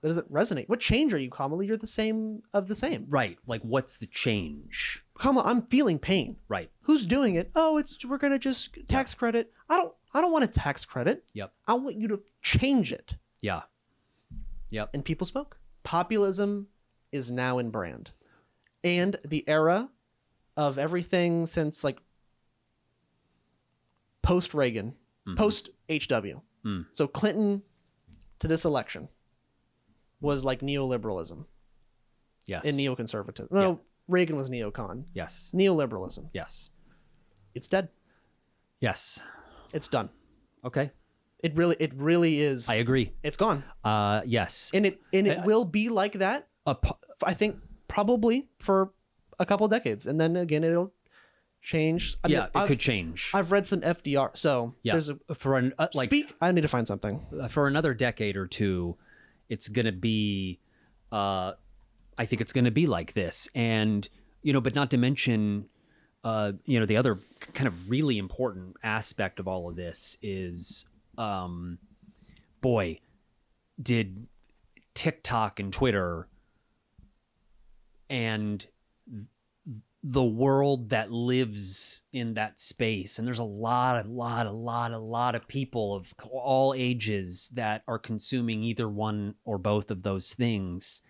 doesn't resonate. What change are you, Kamala? You're the same of the same. Right. Like, what's the change? Kamala, I'm feeling pain. Right. Who's doing it? Oh, we're gonna just tax credit. I don't want a tax credit. Yep. I want you to change it. Yeah. Yep. And people spoke. Populism is now in brand. And the era of everything since like post Reagan, post HW. So Clinton to this election was like neoliberalism. Yes. And neoconservatism. No, Reagan was neocon. Yes. Neoliberalism. Yes. It's dead. Yes. It's done. Okay. It really is. I agree. It's gone. Yes. And it will be like that. I think probably for a couple of decades, and then again it'll change. It could change. I've read some FDR, so there's a for an I need to find something for another decade or two. It's gonna be, I think it's gonna be like this, and but not to mention, the other kind of really important aspect of all of this is, boy, did TikTok and Twitter and the world that lives in that space, and there's a lot of people of all ages that are consuming either one or both of those things,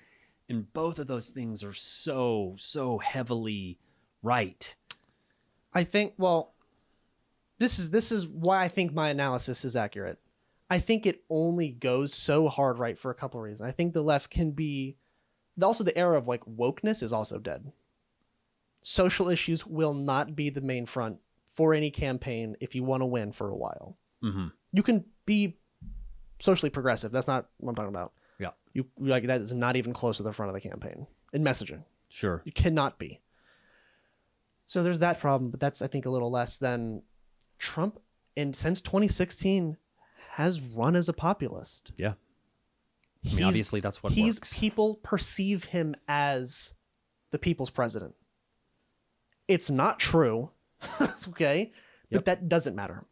and both of those things are so heavily right. I think, well, this is why I think my analysis is accurate. I think it only goes so hard right for a couple of reasons. I think the left can be, also the era of like wokeness is also dead. Social issues will not be the main front for any campaign if you want to win for a while. Mm-hmm. You can be socially progressive. That's not what I'm talking about. Yeah. You like that is not even close to the front of the campaign in messaging. Sure. You cannot be. So there's that problem, but that's I think a little less than Trump. And since 2016 has run as a populist. Yeah. I mean, obviously that's what works. People perceive him as the people's president. It's not true. Okay. But that doesn't matter.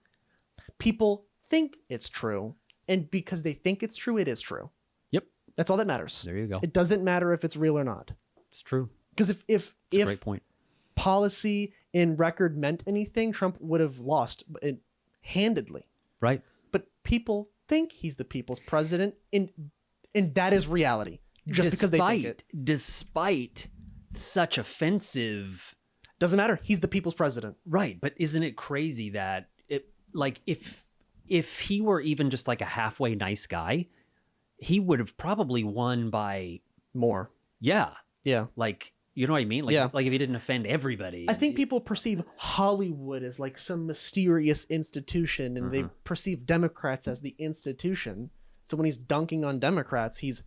People think it's true. And because they think it's true, it is true. Yep. That's all that matters. There you go. It doesn't matter if it's real or not. It's true. Because if great point. Policy in record meant anything, Trump would have lost it handedly. Right. But people think he's the people's president, and that is reality. Just because they think it. Despite such offensive... Doesn't matter. He's the people's president. Right. But isn't it crazy that if he were even just like a halfway nice guy, he would have probably won by more. Yeah. Yeah. Like, you know what I mean? Like, like if he didn't offend everybody. I think people perceive Hollywood as like some mysterious institution, and they perceive Democrats as the institution. So when he's dunking on Democrats, he's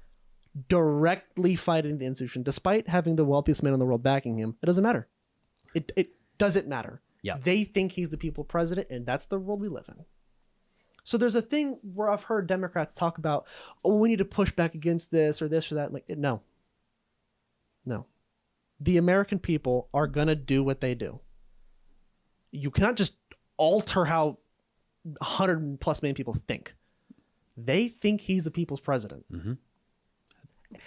directly fighting the institution, despite having the wealthiest man in the world backing him. It doesn't matter. It doesn't matter. Yeah. They think he's the people's president, and that's the world we live in. So there's a thing where I've heard Democrats talk about, oh, we need to push back against this or that. I'm like, no. The American people are going to do what they do. You cannot just alter how 100+ million people think. They think he's the people's president. Mm-hmm.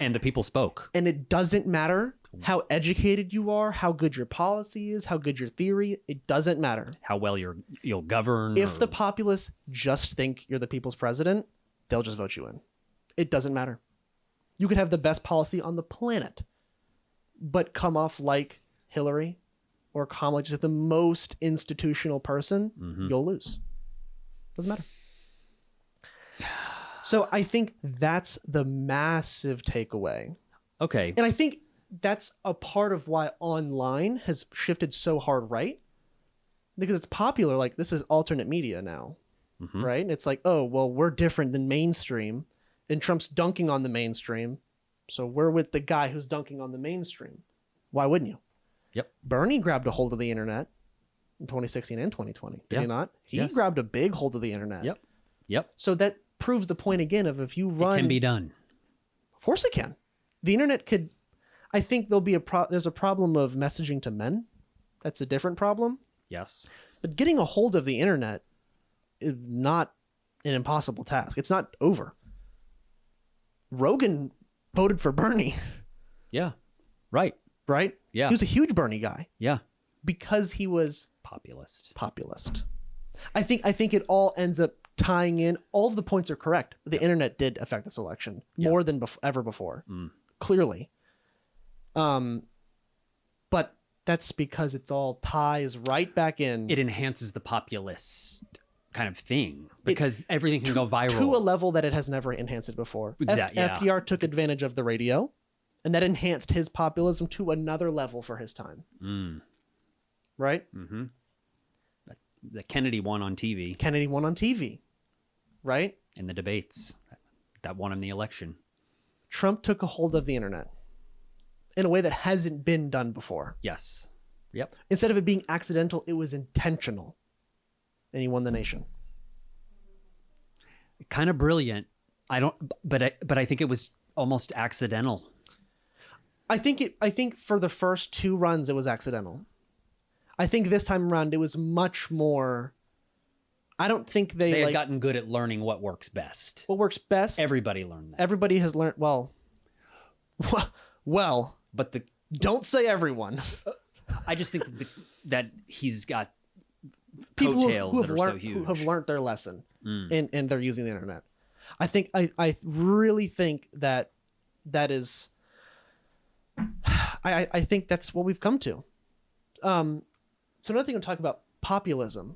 And the people spoke. And it doesn't matter how educated you are, how good your policy is, how good your theory. It doesn't matter. How well you'll govern. If the populace just think you're the people's president, they'll just vote you in. It doesn't matter. You could have the best policy on the planet, but come off like Hillary or Kamala, just the most institutional person, you'll lose. Doesn't matter. So I think that's the massive takeaway. Okay. And I think that's a part of why online has shifted so hard right, because it's popular. Like, this is alternate media now, right? And it's like, oh, well, we're different than mainstream, and Trump's dunking on the mainstream, so we're with the guy who's dunking on the mainstream. Why wouldn't you? Yep. Bernie grabbed a hold of the internet in 2016 and 2020. Did he not? He grabbed a big hold of the internet. Yep. So that proves the point again of, if you run, it can be done. Of course it can. The internet could. I think there'll be there's a problem of messaging to men. That's a different problem. Yes. But getting a hold of the internet is not an impossible task. It's not over. Rogan voted for Bernie. Yeah. Right. Right? Yeah. He was a huge Bernie guy. Yeah. Because he was populist. I think it all ends up tying in. All of the points are correct. The internet did affect this election more than ever before. Clearly. But that's because it's all ties right back in. It enhances the populist kind of thing because everything can go viral to a level that it has never enhanced it before. Exactly. FDR took advantage of the radio, and that enhanced his populism to another level for his time. Right? Mm-hmm. The Kennedy won on TV. Right? In the debates. That won him the election. Trump took a hold of the internet in a way that hasn't been done before. Yes. Yep. Instead of it being accidental, it was intentional. And he won the nation. Kind of brilliant. But I think it was almost accidental. I think for the first two runs it was accidental. I think this time around it was much more. I don't think they had gotten good at learning what works best. What works best? Everybody learned that. Everybody has learned well. But don't say everyone. I just think that he's got people coattails that are so huge. who have learned their lesson, and they're using the internet. I really think that is. I think that's what we've come to. So another thing I'm talking about, populism,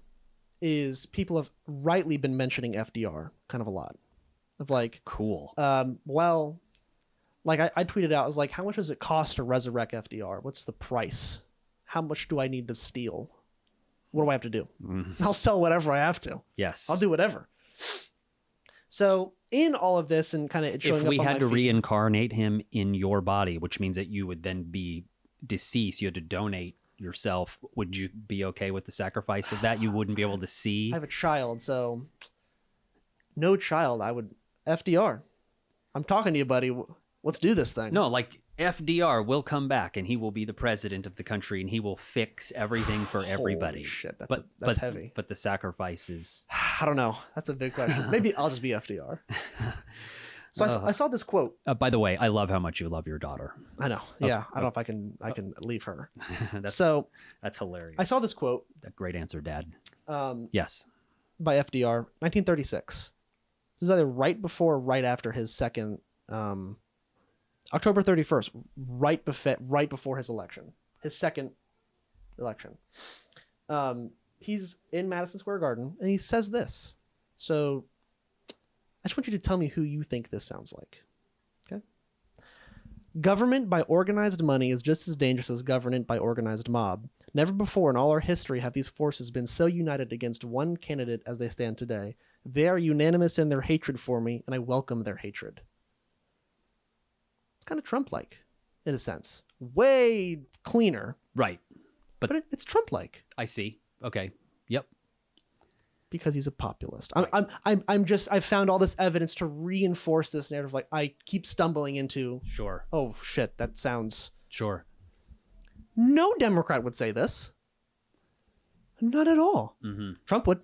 is people have rightly been mentioning FDR kind of a lot. Of like, cool. Well, like I tweeted out, I was like, how much does it cost to resurrect FDR? What's the price? How much do I need to steal? What do I have to do? I'll sell whatever I have to. Yes. I'll do whatever. So in all of this and kind of showing if we up on had to my feed, reincarnate him in your body, which means that you would then be deceased, you had to donate yourself, would you be okay with the sacrifice of that? You wouldn't be able to see? I have a child, so no child. I would FDR. I'm talking to you, buddy. Let's do this thing. No, like FDR will come back and he will be the president of the country and he will fix everything for everybody. Holy shit, that's heavy. But the sacrifice is... I don't know. That's a big question. Maybe I'll just be FDR. So I saw this quote. By the way, I love how much you love your daughter. I know. Yeah, I don't know if I can leave her. That's hilarious. I saw this quote. A great answer, Dad. Yes. By FDR, 1936. This is either right before or right after his second, October 31st, right before his election, his second election. He's in Madison Square Garden, and he says this. So I just want you to tell me who you think this sounds like. Okay. Government by organized money is just as dangerous as government by organized mob. Never before in all our history have these forces been so united against one candidate as they stand today. They are unanimous in their hatred for me, and I welcome their hatred. It's kind of Trump-like, in a sense. Way cleaner. Right. But it's Trump-like. I see. Okay. Yep. Because he's a populist. Right. I've found all this evidence to reinforce this narrative. Like, I keep stumbling into, Sure. Oh shit, that sounds... Sure. No Democrat would say this. Not at all. Mm-hmm. Trump would.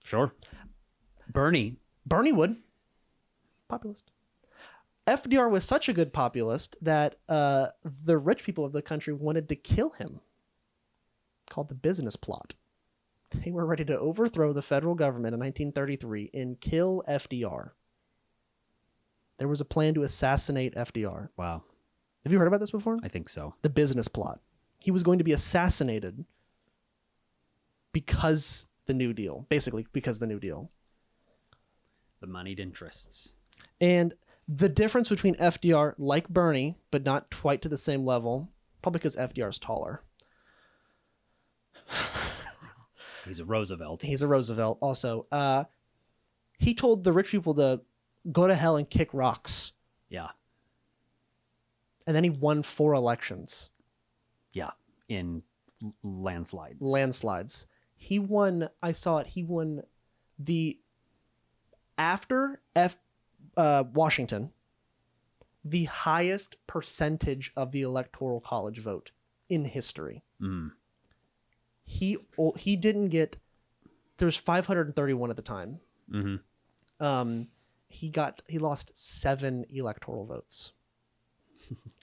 Sure. Bernie would. Populist. FDR was such a good populist that the rich people of the country wanted to kill him. Called the business plot. They were ready to overthrow the federal government in 1933 and kill FDR. There was a plan to assassinate FDR. Wow. Have you heard about this before? I think so. The business plot. He was going to be assassinated because the New Deal. Basically, because the New Deal. The moneyed interests. And The difference between FDR, like Bernie, but not quite to the same level, probably because FDR is taller. He's a Roosevelt. He's a Roosevelt also. He told the rich people to go to hell and kick rocks. Yeah. And then he won 4 elections. Yeah. In landslides. Landslides. He won, I saw it, he won the, after Washington, the highest percentage of the Electoral College vote in history. Mm. He didn't get, there's 531 at the time. Mm-hmm. He lost 7 electoral votes.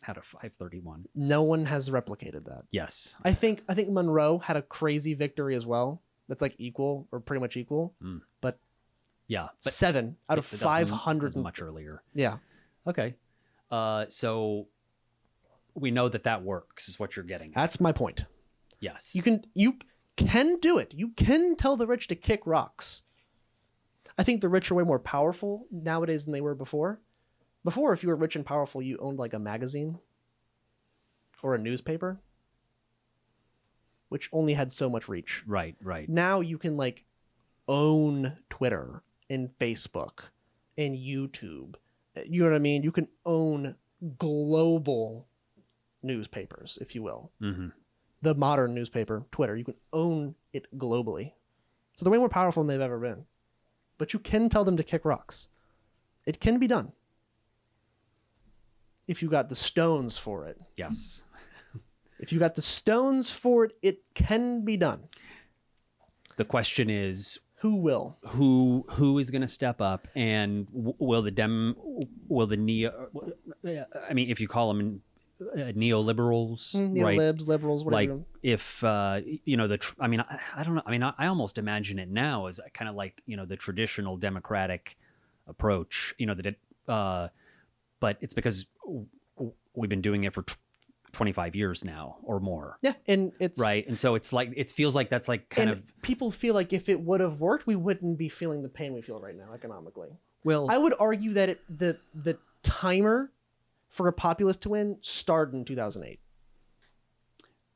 Out of 531. No one has replicated that. Yes. I think Monroe had a crazy victory as well. That's like equal or pretty much equal. Mm. But yeah, but 7 out of 500. Much earlier. Yeah. Okay. So we know that works is what you're getting at. That's my point. Yes. You can do it. You can tell the rich to kick rocks. I think the rich are way more powerful nowadays than they were before. Before, if you were rich and powerful, you owned like a magazine or a newspaper, which only had so much reach. Right. Now you can like own Twitter and Facebook and YouTube. You know what I mean? You can own global newspapers, if you will. Mm-hmm. The modern newspaper, Twitter, you can own it globally. So they're way more powerful than they've ever been. But you can tell them to kick rocks. It can be done. If you got the stones for it. Yes. If you got the stones for it, it can be done. The question is, who will? Who is going to step up, and will the neo? I mean, if you call them neoliberals, right? Neolibs, liberals, whatever. Like if I mean, I don't know. I mean, I almost imagine it now as kind of like the traditional democratic approach. But it's because we've been doing it for 25 years now or more. Yeah, and it's right, and so it's like it feels like that's like kind of people feel like if it would have worked, we wouldn't be feeling the pain we feel right now economically. Well, I would argue that the timer for a populist to win started in 2008.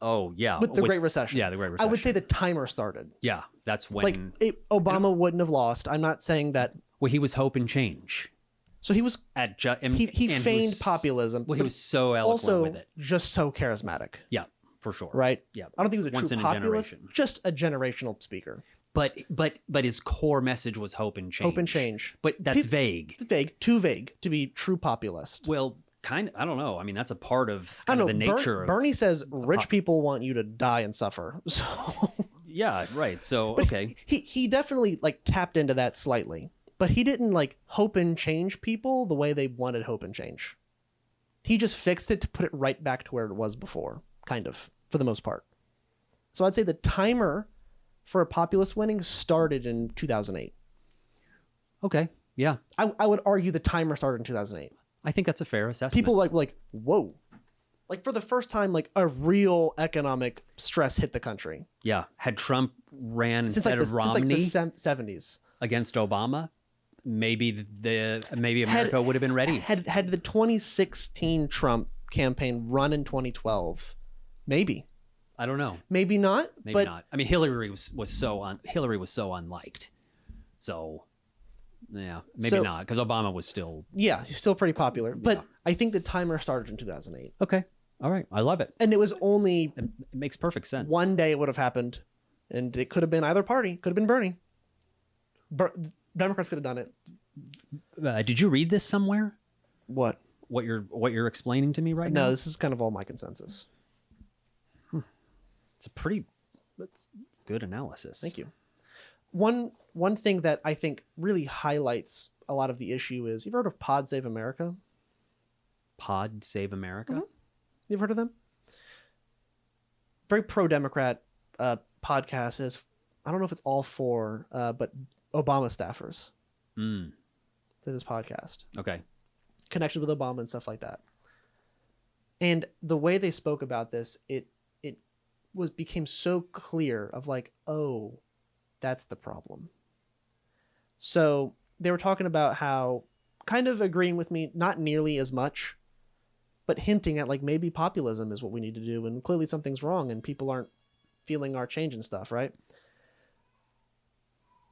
Oh yeah, with the Great Recession. Yeah, the Great Recession. I would say the timer started. Yeah, that's when Obama wouldn't have lost. I'm not saying that. Well, he was hope and change. So he was he feigned populism. Well, he was so eloquent with it. Just so charismatic. Yeah, for sure. Right. Yeah. I don't think he was a true populist. Just a generational speaker. But his core message was hope and change. Hope and change. But that's vague. Too vague to be true populist. Well, kind of. I don't know. I mean, that's a part of the nature of Bernie says rich people want you to die and suffer. So. Yeah. Right. So okay. He definitely like tapped into that slightly. But he didn't like hope and change people the way they wanted hope and change. He just fixed it to put it right back to where it was before, kind of, for the most part. So I'd say the timer for a populist winning started in 2008. Okay, yeah. I would argue the timer started in 2008. I think that's a fair assessment. People like, whoa. Like for the first time, like a real economic stress hit the country. Yeah. Had Trump ran instead of Romney since like the 70s against Obama, maybe America would have been ready. Had the 2016 Trump campaign run in 2012, maybe. I don't know. Maybe not. Maybe not. I mean, Hillary was so unliked. So, yeah, maybe not because Obama was still. Yeah, he's still pretty popular. But I think the timer started in 2008. Okay. All right. I love it. And it was only. It makes perfect sense. One day it would have happened, and it could have been either party. Could have been Bernie. Democrats could have done it. Did you read this somewhere? What? What you're explaining to me right now? No, this is kind of all my consensus. It's a pretty good analysis. Thank you. One thing that I think really highlights a lot of the issue is, you've heard of Pod Save America? Pod Save America? Mm-hmm. You've heard of them? Very pro-Democrat podcast. Is, I don't know if it's all four, but Obama staffers. To this podcast. Okay. Connections with Obama and stuff like that. And the way they spoke about this, it became so clear of like, oh, that's the problem. So they were talking about how kind of agreeing with me, not nearly as much, but hinting at like maybe populism is what we need to do, and clearly something's wrong and people aren't feeling our change and stuff, right?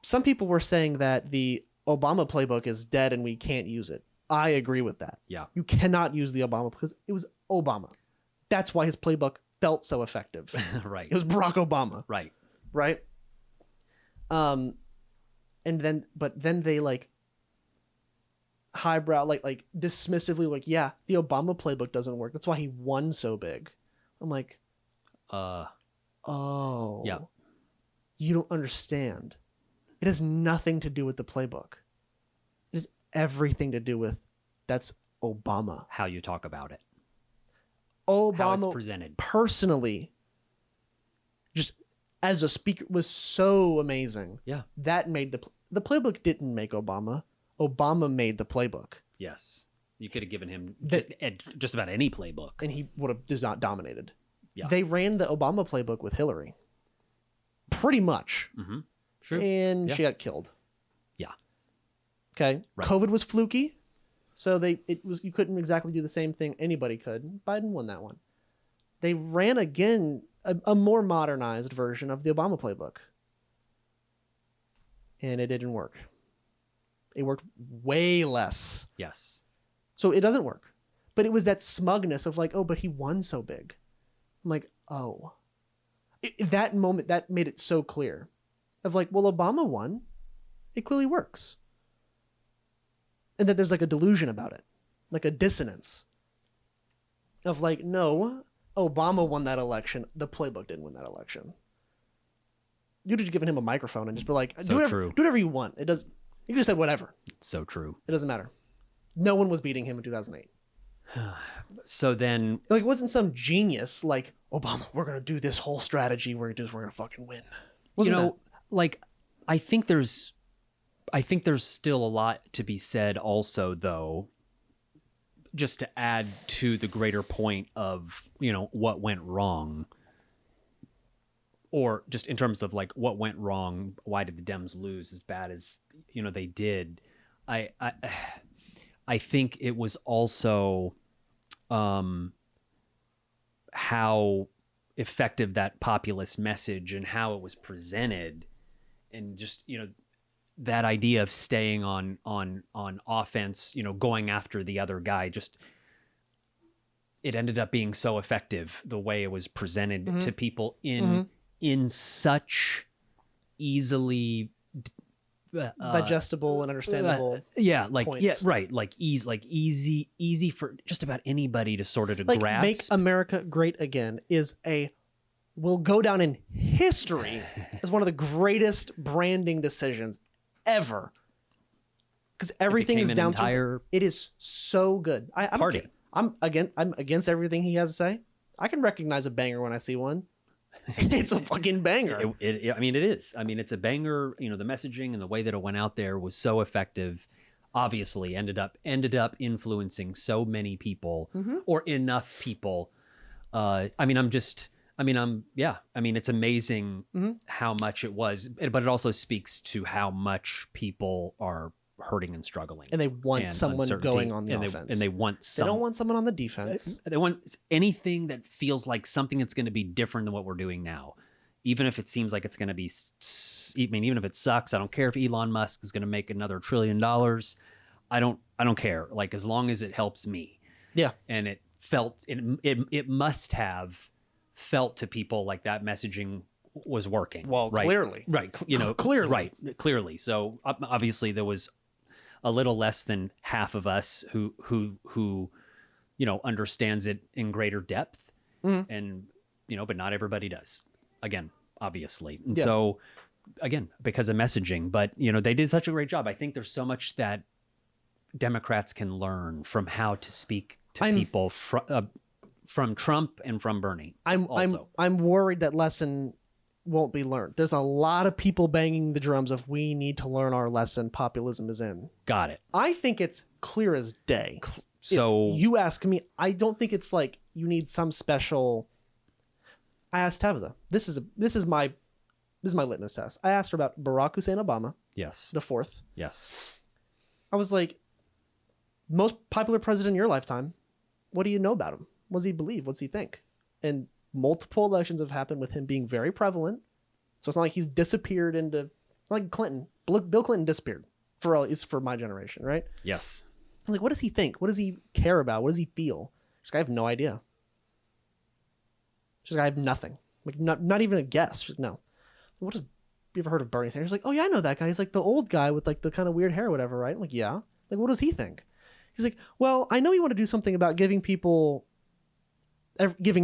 Some people were saying that the Obama playbook is dead and we can't use it. I agree with that. Yeah. You cannot use the Obama because it was Obama. That's why his playbook felt so effective. Right. It was Barack Obama. Right. Right. And then they like highbrow, like dismissively, like, yeah, the Obama playbook doesn't work. That's why he won so big. I'm like, oh, yeah. You don't understand. It has nothing to do with the playbook. It has everything to do with that's Obama. How you talk about it. Obama How it's presented. Personally, just as a speaker, was so amazing. Yeah. That made the playbook didn't make Obama. Obama made the playbook. Yes. You could have given him just about any playbook. And he would have just not dominated. Yeah. They ran the Obama playbook with Hillary. Pretty much. Mm-hmm. True. And she got killed. Yeah. Okay. Right. COVID was fluky. So you couldn't exactly do the same thing anybody could. Biden won that one. They ran again a more modernized version of the Obama playbook. And it didn't work. It worked way less. Yes. So it doesn't work. But it was that smugness of like, oh, but he won so big. I'm like, oh. That moment, that made it so clear. Of like, well, Obama won. It clearly works. And then there's like a delusion about it. Like a dissonance. Of like, no, Obama won that election. The playbook didn't win that election. You'd have given him a microphone and just be like, So do whatever you want. It does. You could have said whatever. It's so true. It doesn't matter. No one was beating him in 2008. So then, Like, it wasn't some genius like, Obama, we're going to do this whole strategy we're going to fucking win. like, I think there's still a lot to be said also, though, just to add to the greater point of, what went wrong, or just in terms of like what went wrong. Why did the Dems lose as bad as, they did? I think it was also how effective that populist message and how it was presented, and just, that idea of staying on offense, going after the other guy, just it ended up being so effective the way it was presented to people in such easily digestible and understandable. Points. Easy for just about anybody to sort of like, grasp. Make America Great Again will go down in history as one of the greatest branding decisions ever. Because everything is down to it is so good. I'm party. Okay. I'm against everything he has to say. I can recognize a banger when I see one. It's a fucking banger. It is. It's a banger. The messaging and the way that it went out there was so effective. Obviously, ended up influencing so many people, or enough people. It's amazing how much it was, but it also speaks to how much people are hurting and struggling, and they want someone going on the offense, they don't want someone on the defense. They want anything that feels like something that's going to be different than what we're doing now, even if it seems like it's going to be. Even if it sucks, I don't care if Elon Musk is going to make another $1 trillion. I don't care. Like, as long as it helps me. Yeah. And it must have felt to people like that messaging was working. Well, right? Clearly. Right. Clearly. Right. Clearly. So obviously there was a little less than half of us who understands it in greater depth, and but not everybody does. Again, obviously, and so again, because of messaging. But they did such a great job. I think there's so much that Democrats can learn from how to speak to people from Trump and from Bernie. I'm worried that lesson won't be learned. There's a lot of people banging the drums of we need to learn our lesson. Populism is in. Got it. I think it's clear as day. So if you ask me, I don't think it's like you need some special. I asked Tabitha. This is my litmus test. I asked her about Barack Hussein Obama. Yes. The fourth. Yes. I was like, most popular president in your lifetime. What do you know about him? What does he believe? What does he think? And multiple elections have happened with him being very prevalent. So it's not like he's disappeared into, like Clinton. Bill Clinton disappeared for my generation, right? Yes. I'm like, what does he think? What does he care about? What does he feel? Just I have no idea. Just I have nothing. Like not even a guess. Just, no. What does you ever heard of Bernie Sanders? Like, oh yeah, I know that guy. He's like the old guy with like the kind of weird hair or whatever, right? I'm like, yeah. Like, what does he think? He's like, well, I know you want to do something about giving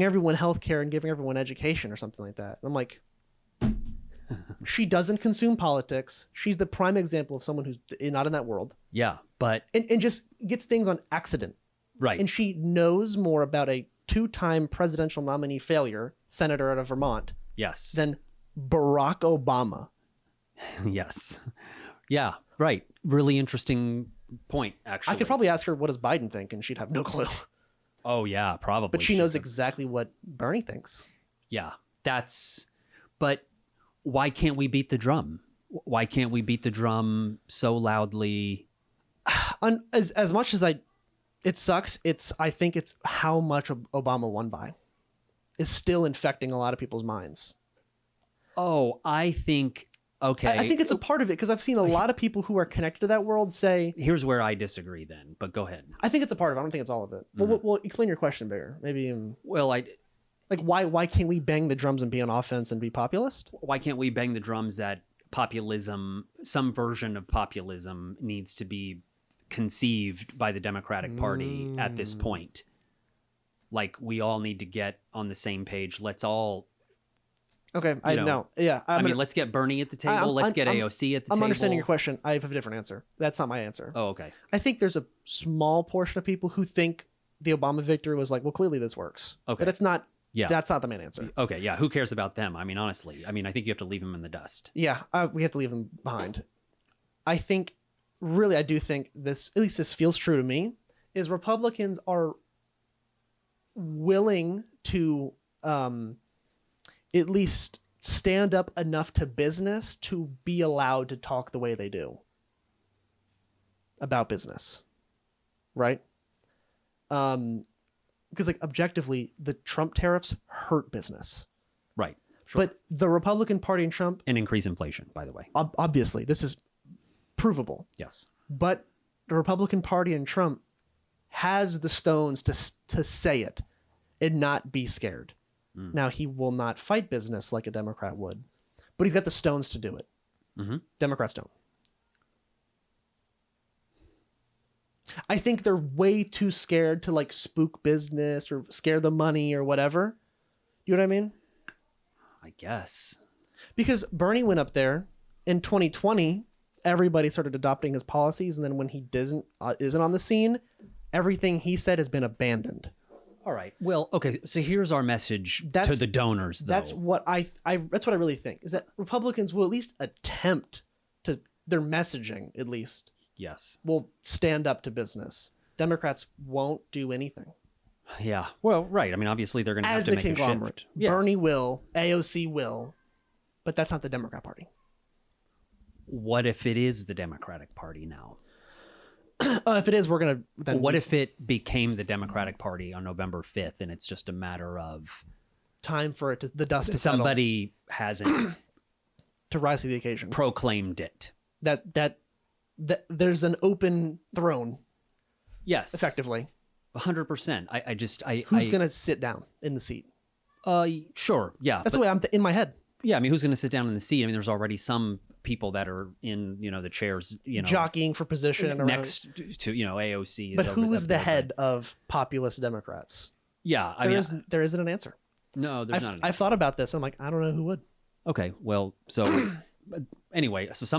everyone health care and giving everyone education or something like that. And I'm like, she doesn't consume politics. She's the prime example of someone who's not in that world. Yeah, but... And just gets things on accident. Right. And she knows more about a 2-time presidential nominee failure, senator out of Vermont, yes, than Barack Obama. Yes. Yeah, right. Really interesting point, actually. I could probably ask her, what does Biden think? And she'd have no clue. Oh, yeah, probably. But she knows exactly what Bernie thinks. Yeah, but why can't we beat the drum? Why can't we beat the drum so loudly? As much as it sucks, I think it's how much Obama won by is still infecting a lot of people's minds. Oh, I think, okay. I think it's a part of it because I've seen a lot of people who are connected to that world say... Here's where I disagree then, but go ahead. I think it's a part of it. I don't think it's all of it. Mm-hmm. Well, explain your question bigger. Maybe... Well, Like, why can't we bang the drums and be on offense and be populist? Why can't we bang the drums that populism, some version of populism, needs to be conceived by the Democratic Party at this point? Like, we all need to get on the same page. Let's all... Okay, I know. Yeah. I mean, let's get Bernie at the table. Let's get AOC at the table. I'm understanding your question. I have a different answer. That's not my answer. Oh, okay. I think there's a small portion of people who think the Obama victory was like, well, clearly this works. Okay. But it's not... Yeah. That's not the main answer. Okay, yeah. Who cares about them? I mean, honestly. I mean, I think you have to leave them in the dust. Yeah, we have to leave them behind. I think, really, I do think this, at least this feels true to me, is Republicans are willing to at least stand up enough to business to be allowed to talk the way they do about business. Right? Because, like, objectively, the Trump tariffs hurt business. Right. Sure. But the Republican Party and Trump... And increase inflation, by the way. Obviously. This is provable. Yes. But the Republican Party and Trump has the stones to say it and not be scared. Now, he will not fight business like a Democrat would, but he's got the stones to do it. Mm-hmm. Democrats don't. I think they're way too scared to like spook business or scare the money or whatever. You know what I mean? I guess. Because Bernie went up there in 2020, everybody started adopting his policies. And then when he isn't on the scene, everything he said has been abandoned. All right. Well, okay. So here's our message to the donors, though. That's what that's what I really think is that Republicans will at least attempt to their messaging, at least. Yes. Will stand up to business. Democrats won't do anything. Yeah. Well, right. I mean, obviously they're going to have to make a shift. Yeah. Bernie will, AOC will, but that's not the Democrat Party. What if it is the Democratic Party now? If it is, we're going to... What if it became the Democratic Party on November 5th and it's just a matter of... time for it the dust to somebody settle. Hasn't... to rise to the occasion. Proclaimed it. That there's an open throne. Yes. Effectively. 100%. Who's going to sit down in the seat? Sure. Yeah. That's the way I'm in my head. Yeah. I mean, who's going to sit down in the seat? I mean, there's already some people that are in, the chairs, jockeying for position next to, AOC. But who is the head of populist Democrats? Yeah. There isn't an answer. No, there's not. I've thought about this. I'm like, I don't know who would. Okay. Well, so anyway, so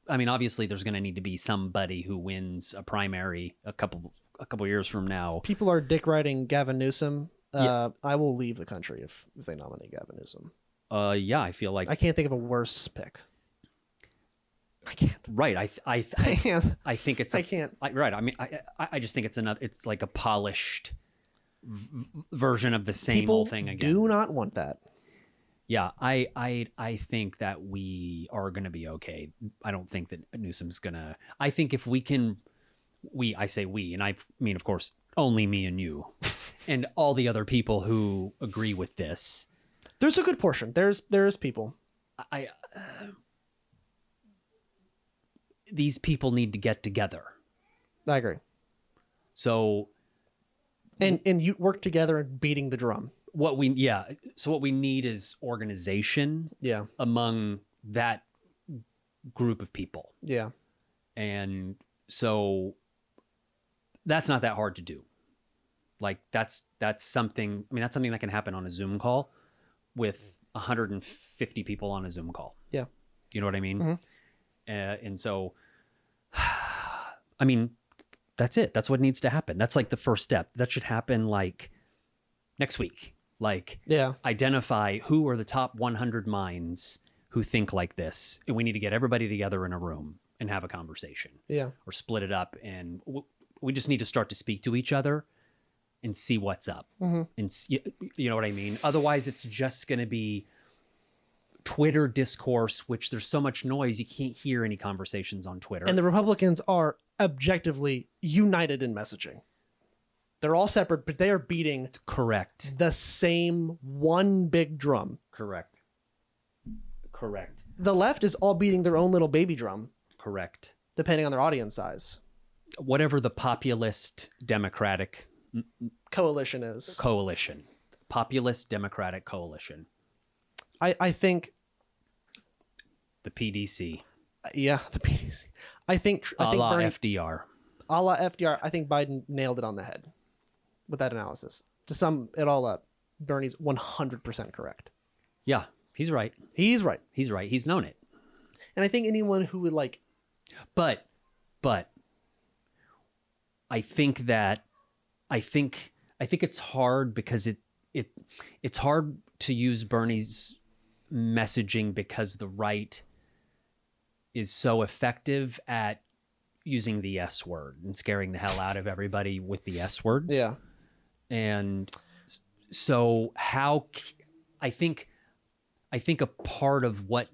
obviously there's going to need to be somebody who wins a primary a couple years from now. People are dick riding Gavin Newsom. I will leave the country if they nominate Gavin Newsom. Yeah, I feel like I can't think of a worse pick. I can't. Right. I can't. I think it's. I can't. Right. I mean, I just think it's It's like a polished version of the same old thing again. Do not want that. Yeah, I think that we are going to be okay. I don't think that Newsom's going to... I think if we can I say we, and I mean, of course, only me and you, and all the other people who agree with this. There's a good portion. There's people. These people need to get together. I agree. So, and you work together in beating the drum. So what we need is organization. Yeah. Among that group of people. Yeah. And so that's not that hard to do. Like that's something, I mean, that's something that can happen on a Zoom call with 150 people on a Zoom call. Yeah. You know what I mean? Mm-hmm. And so, I mean, that's it. That's what needs to happen. That's like the first step. That should happen like next week. Like, yeah, identify who are the top 100 minds who think like this. And we need to get everybody together in a room and have a conversation. Yeah. Or split it up. And we just need to start to speak to each other and see what's up. Mm-hmm. And you know what I mean? Otherwise, it's just going to be Twitter discourse, which there's so much noise, you can't hear any conversations on Twitter. And the Republicans are objectively united in messaging. They're all separate, but they are beating correct the same one big drum. Correct. The left is all beating their own little baby drum. Correct. Depending on their audience size. Whatever the populist Democratic coalition is. Populist Democratic coalition. I think the PDC. Yeah, the PDC. I think la Bernie, FDR. A la FDR. I think Biden nailed it on the head with that analysis. To sum it all up, Bernie's 100% correct. Yeah, he's right. He's right. He's known it. And I think anyone who would like, but I think it's hard because it's hard to use Bernie's messaging because the right is so effective at using the S word and scaring the hell out of everybody with the S word. Yeah. And so I think a part of what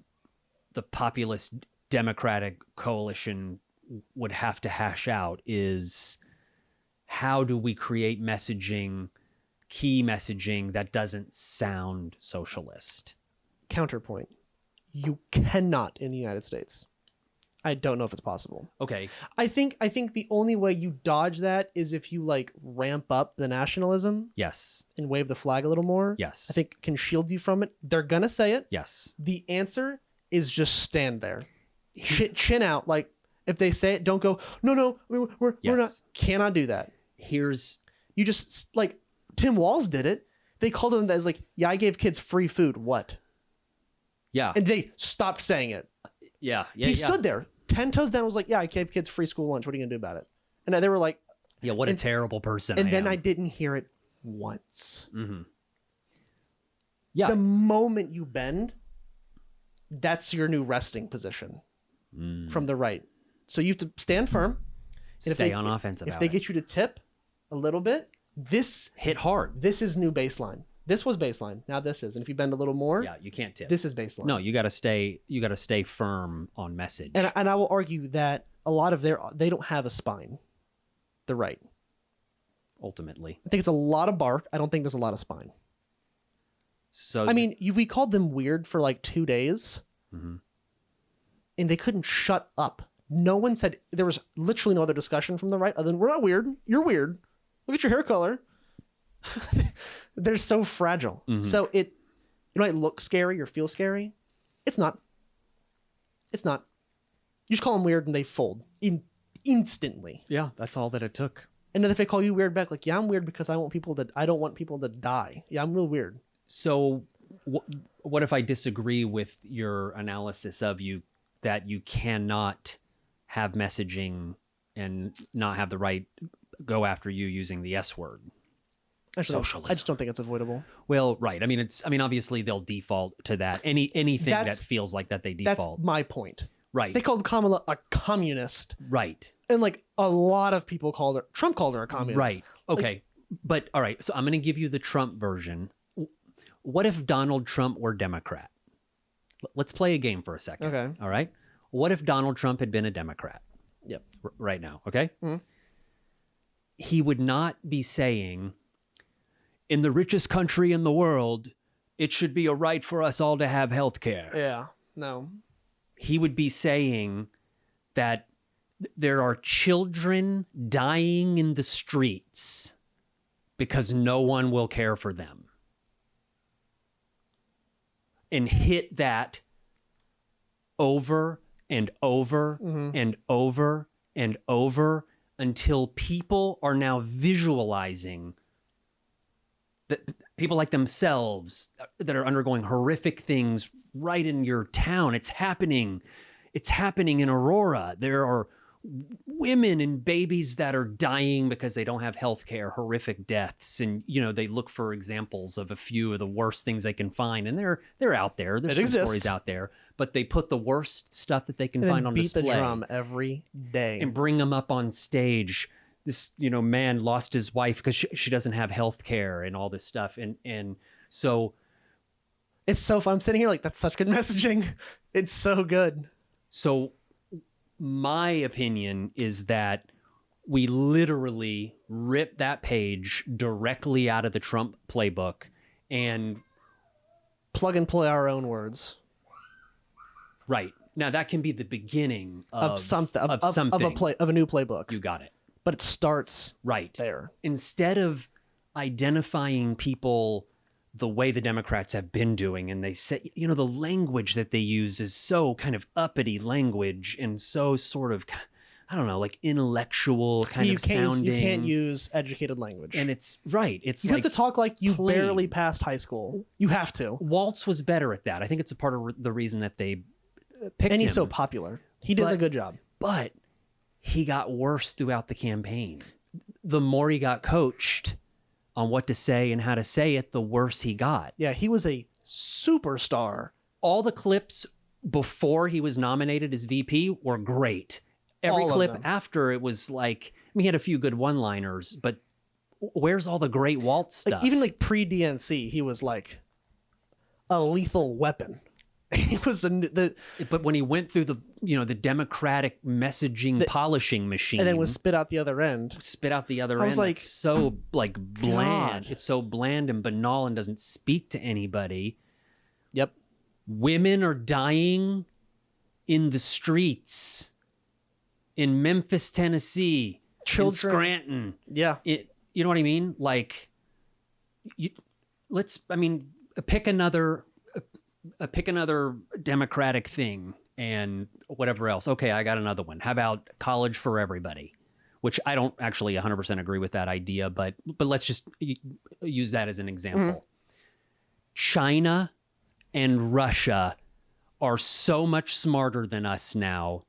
the populist Democratic coalition would have to hash out is how do we create key messaging that doesn't sound socialist? Counterpoint. You cannot in the United States. I don't know if it's possible. Okay. I think the only way you dodge that is if you like ramp up the nationalism. Yes. And wave the flag a little more. Yes. I think can shield you from it. They're gonna say it. Yes. The answer is just stand there. Chin out. Like if they say it, don't go, no, we're not. Cannot do that. You just like Tim Walz did it. They called him as like, yeah, I gave kids free food. What? Yeah. And they stopped saying it. Yeah. He stood there 10 toes down, was like, yeah, I gave kids free school lunch. What are you gonna do about it? And they were like, yeah, what a terrible person. And then I didn't hear it once. Mm-hmm. Yeah. The moment you bend, that's your new resting position from the right. So you have to stand firm. Stay on offense about it. If they get you to tip a little bit, this hit hard. This is new baseline. This was baseline. Now this is. And if you bend a little more, yeah, you can't tip. This is baseline. No, you got to stay firm on message. And I will argue that a lot of they don't have a spine. The right. Ultimately. I think it's a lot of bark. I don't think there's a lot of spine. So I mean, we called them weird for like 2 days. Mm-hmm. And they couldn't shut up. No one said, there was literally no other discussion from the right other than, we're not weird. You're weird. Look at your hair color. They're so fragile. Mm-hmm. So it might look scary or feel scary. It's not. You just call them weird and they fold instantly. Yeah, that's all that it took. And then if they call you weird back, like, yeah, I'm weird because I don't want people to die. Yeah, I'm real weird. So what if I disagree with your analysis of that you cannot have messaging and not have the right go after you using the S word? Actually, socialism. I just don't think it's avoidable. Well, right. I mean, obviously they'll default to that. Anything that feels like that they default. That's my point. Right. They called Kamala a communist. Right. And like a lot of people Trump called her a communist. Right. Okay. But all right. So I'm going to give you the Trump version. What if Donald Trump were Democrat? Let's play a game for a second. Okay. All right. What if Donald Trump had been a Democrat? Yep. Right now. Okay. Mm-hmm. he would not be saying, in the richest country in the world, it should be a right for us all to have health care. Yeah. No. He would be saying that there are children dying in the streets because no one will care for them. And hit that over and over and over and over until people are now visualizing that people like themselves that are undergoing horrific things right in your town. It's happening. It's happening in Aurora. There are women and babies that are dying because they don't have health care, horrific deaths. And, you know, they look for examples of a few of the worst things they can find. And they're out there. There's some stories out there. But they put the worst stuff that they can find on display. Beat the drum every day. And bring them up on stage. This, you know, man lost his wife because she doesn't have health care and all this stuff. And so... It's so fun. I'm sitting here like, that's such good messaging. It's so good. So... my opinion is that we literally ripped that page directly out of the Trump playbook and plug and play our own words. Right. Now that can be the beginning of something of a new playbook. You got it. But it starts right there. Instead of identifying people the way the Democrats have been doing, and they say, you know, the language that they use is so kind of uppity language and so sort of, I don't know, like intellectual kind of sounding. You can't use educated language. And it's right. It's you like have to talk like you plain. barely passed high school. You have to. Waltz was better at that. I think it's a part of the reason that they picked him. And he's so popular. He does a good job. But he got worse throughout the campaign. The more he got coached on what to say and how to say it, the worse he got. Yeah, he was a superstar. All the clips before he was nominated as VP were great. Every clip after it was like, I mean, he had a few good one-liners, but where's all the great Waltz stuff? Like, even like pre-DNC, he was like a lethal weapon. He was but when he went through the, you know, the Democratic messaging polishing machine, and then was spit out the other end. I was like, it's so like bland. God. It's so bland and banal and doesn't speak to anybody. Yep. Women are dying in the streets in Memphis, Tennessee, children, in Scranton. Yeah. You know what I mean? Like, pick another Democratic thing and whatever else. Okay, I got another one. How about college for everybody? Which I don't actually 100% agree with that idea, but let's just use that as an example. Mm-hmm. China and Russia are so much smarter than us now.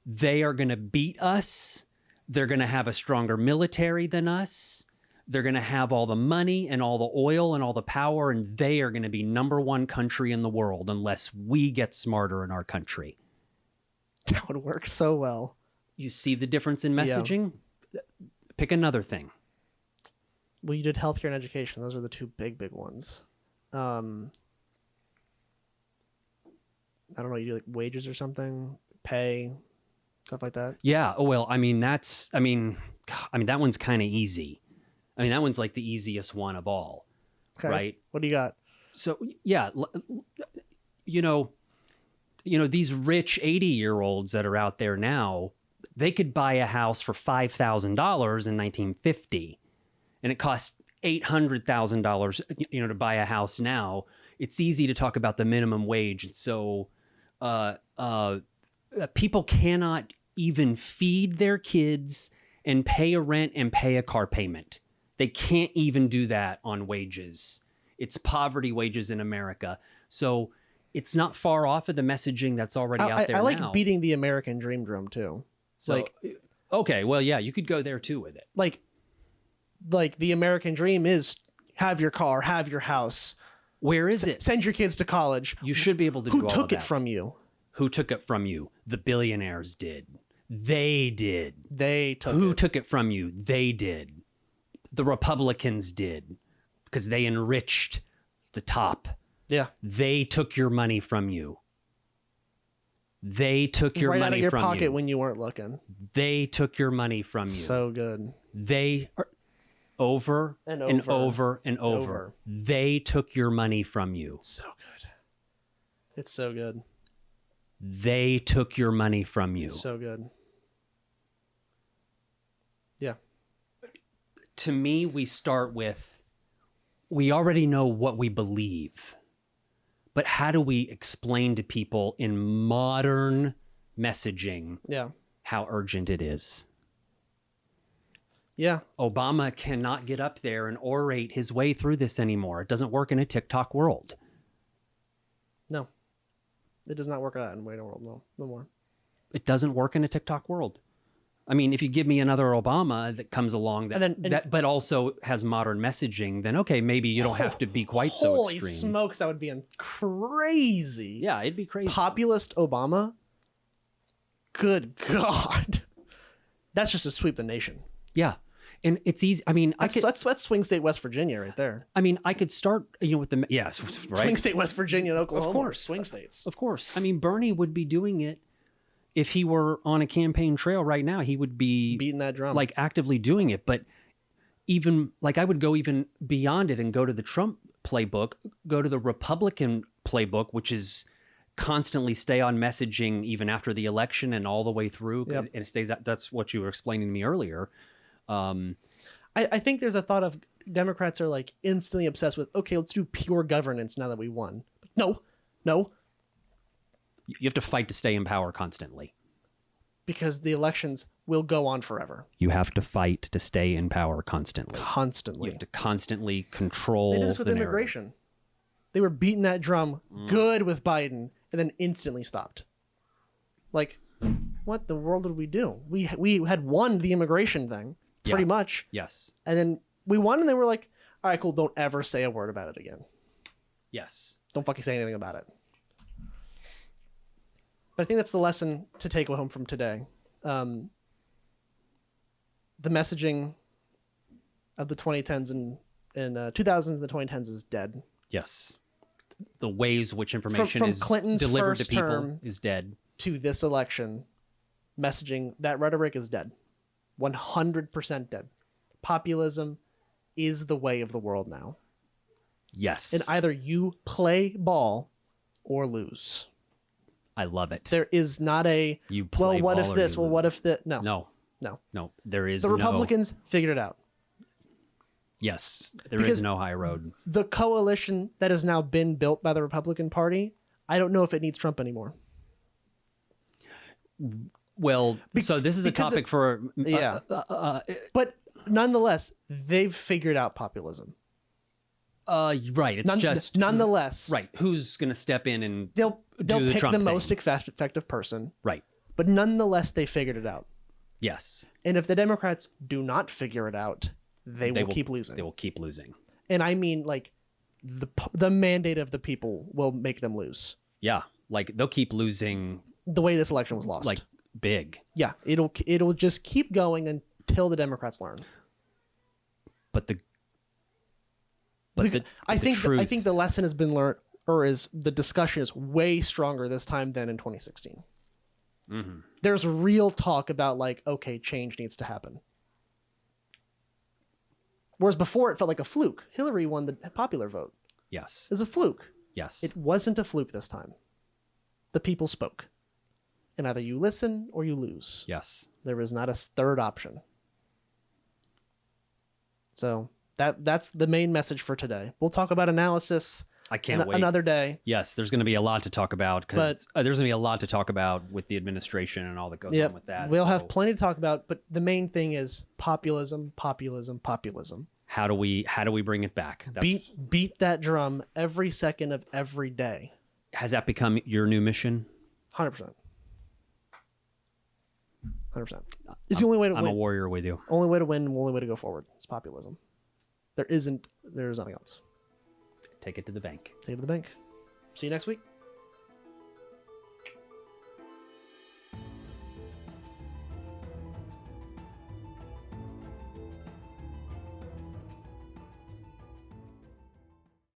They are going to beat us. They're going to have a stronger military than us. They're going to have all the money and all the oil and all the power, and they are going to be #1 country in the world unless we get smarter in our country. That would work so well. You see the difference in messaging? Yeah. Pick another thing. Well, you did healthcare and education. Those are the two big ones. I don't know. You do like wages or something, pay, stuff like that. Yeah. Oh, well, I mean, that one's kind of easy. I mean, that one's like the easiest one of all. Okay. Right? What do you got? So, yeah, you know, these rich 80-year-olds that are out there now, they could buy a house for $5,000 in 1950, and it costs $800,000, you know, to buy a house now. It's easy to talk about the minimum wage. And so people cannot even feed their kids and pay a rent and pay a car payment. They can't even do that on wages. It's poverty wages in America. So it's not far off of the messaging that's already out there now. I like beating the American dream drum too. So, like, okay, well, yeah, you could go there too with it. Like the American dream is have your car, have your house. Where is it? Send your kids to college. You should be able to do all of that. Who took it from you? Who took it from you? The billionaires did. They did. They took Who took it from you? They did. The Republicans did, because they enriched the top. Yeah. They took your money from you. They took your money from you. Right out of your pocket when you weren't looking. They took your money from you. So good. They are over And and over over and over. over. They took your money from you. It's so good. It's so good. They took your money from you. It's so good. Yeah. To me, we start with, we already know what we believe, but how do we explain to people in modern messaging Yeah. how urgent it is? Yeah. Obama cannot get up there and orate his way through this anymore. It doesn't work in a TikTok world. No. It does not work out in the world. No more. It doesn't work in a TikTok world. I mean, if you give me another Obama that comes along that but also has modern messaging, then okay, maybe you don't have to be quite so Holy extreme. smokes, that would be crazy. Yeah, it'd be crazy. Populist Obama? Good God. That's just to sweep the nation. Yeah. And it's easy. I mean, That's swing state West Virginia right there. I mean, I could start, with the, yes, right? Swing state West Virginia and Oklahoma. Of course. Swing states. Of course. I mean, Bernie would be doing it if he were on a campaign trail right now. He would be Beating that drum. like actively doing it. But even like I would go even beyond it and go to the Trump playbook, go to the Republican playbook, which is constantly stay on messaging even after the election and all the way through. Yep. And it stays. That's what you were explaining to me earlier. I think there's a thought of Democrats are like instantly obsessed with, okay, let's do pure governance now that we won. No. You have to fight to stay in power constantly. Because the elections will go on forever. You have to fight to stay in power constantly. Constantly. You have to constantly control. They did this with the immigration. narrative. They were beating that drum good with Biden and then instantly stopped. Like, what the world did we do? We had won the immigration thing pretty much. Yes. And then we won and they were like, all right, cool. Don't ever say a word about it again. Yes. Don't fucking say anything about it. But I think that's the lesson to take home from today. The messaging of the 2010s and 2000s and the 2010s is dead. Yes. The ways which information From is Clinton's delivered to first people term is dead. To this election, messaging, that rhetoric is dead. 100% dead. Populism is the way of the world now. Yes. And either you play ball or lose. I love it. There is not a, You play well, what ball if or this? you Well, what lose. if that? No. No. There is The no. Republicans figured it out. Yes. There Because is no high road. The coalition that has now been built by the Republican Party, I don't know if it needs Trump anymore. Well, so this is a because topic for. Yeah. But nonetheless, they've figured out populism. Right. It's just. Nonetheless, Right. Who's going to step in and. they'll do the pick Trump the thing. most effective person. Right. But nonetheless, they figured it out. Yes. And if the Democrats do not figure it out, they will keep losing. They will keep losing. And I mean, like, the mandate of the people will make them lose. Yeah. Like they'll keep losing The way this election was lost. like big. Yeah, it'll just keep going until the Democrats learn. But the. I think truth, the lesson has been learned, or is the discussion is way stronger this time than in 2016. Mm-hmm. There's real talk about like, okay, change needs to happen. Whereas before it felt like a fluke. Hillary won the popular vote. Yes. It was a fluke. Yes. It wasn't a fluke this time. The people spoke. And either you listen or you lose. Yes. There is not a third option. So that's the main message for today. We'll talk about analysis I can't wait. another day. Yes, there's going to be a lot to talk about because there's going to be a lot to talk about with the administration and all that goes on with that. We'll So have plenty to talk about, but the main thing is populism. How do we bring it back? Beat that drum every second of every day. Has that become your new mission? 100%. 100%. It's the only way to I'm win. a warrior with you. Only way to win, only way to go forward. It's populism. There's nothing else. Take it to the bank. Take it to the bank. See you next week.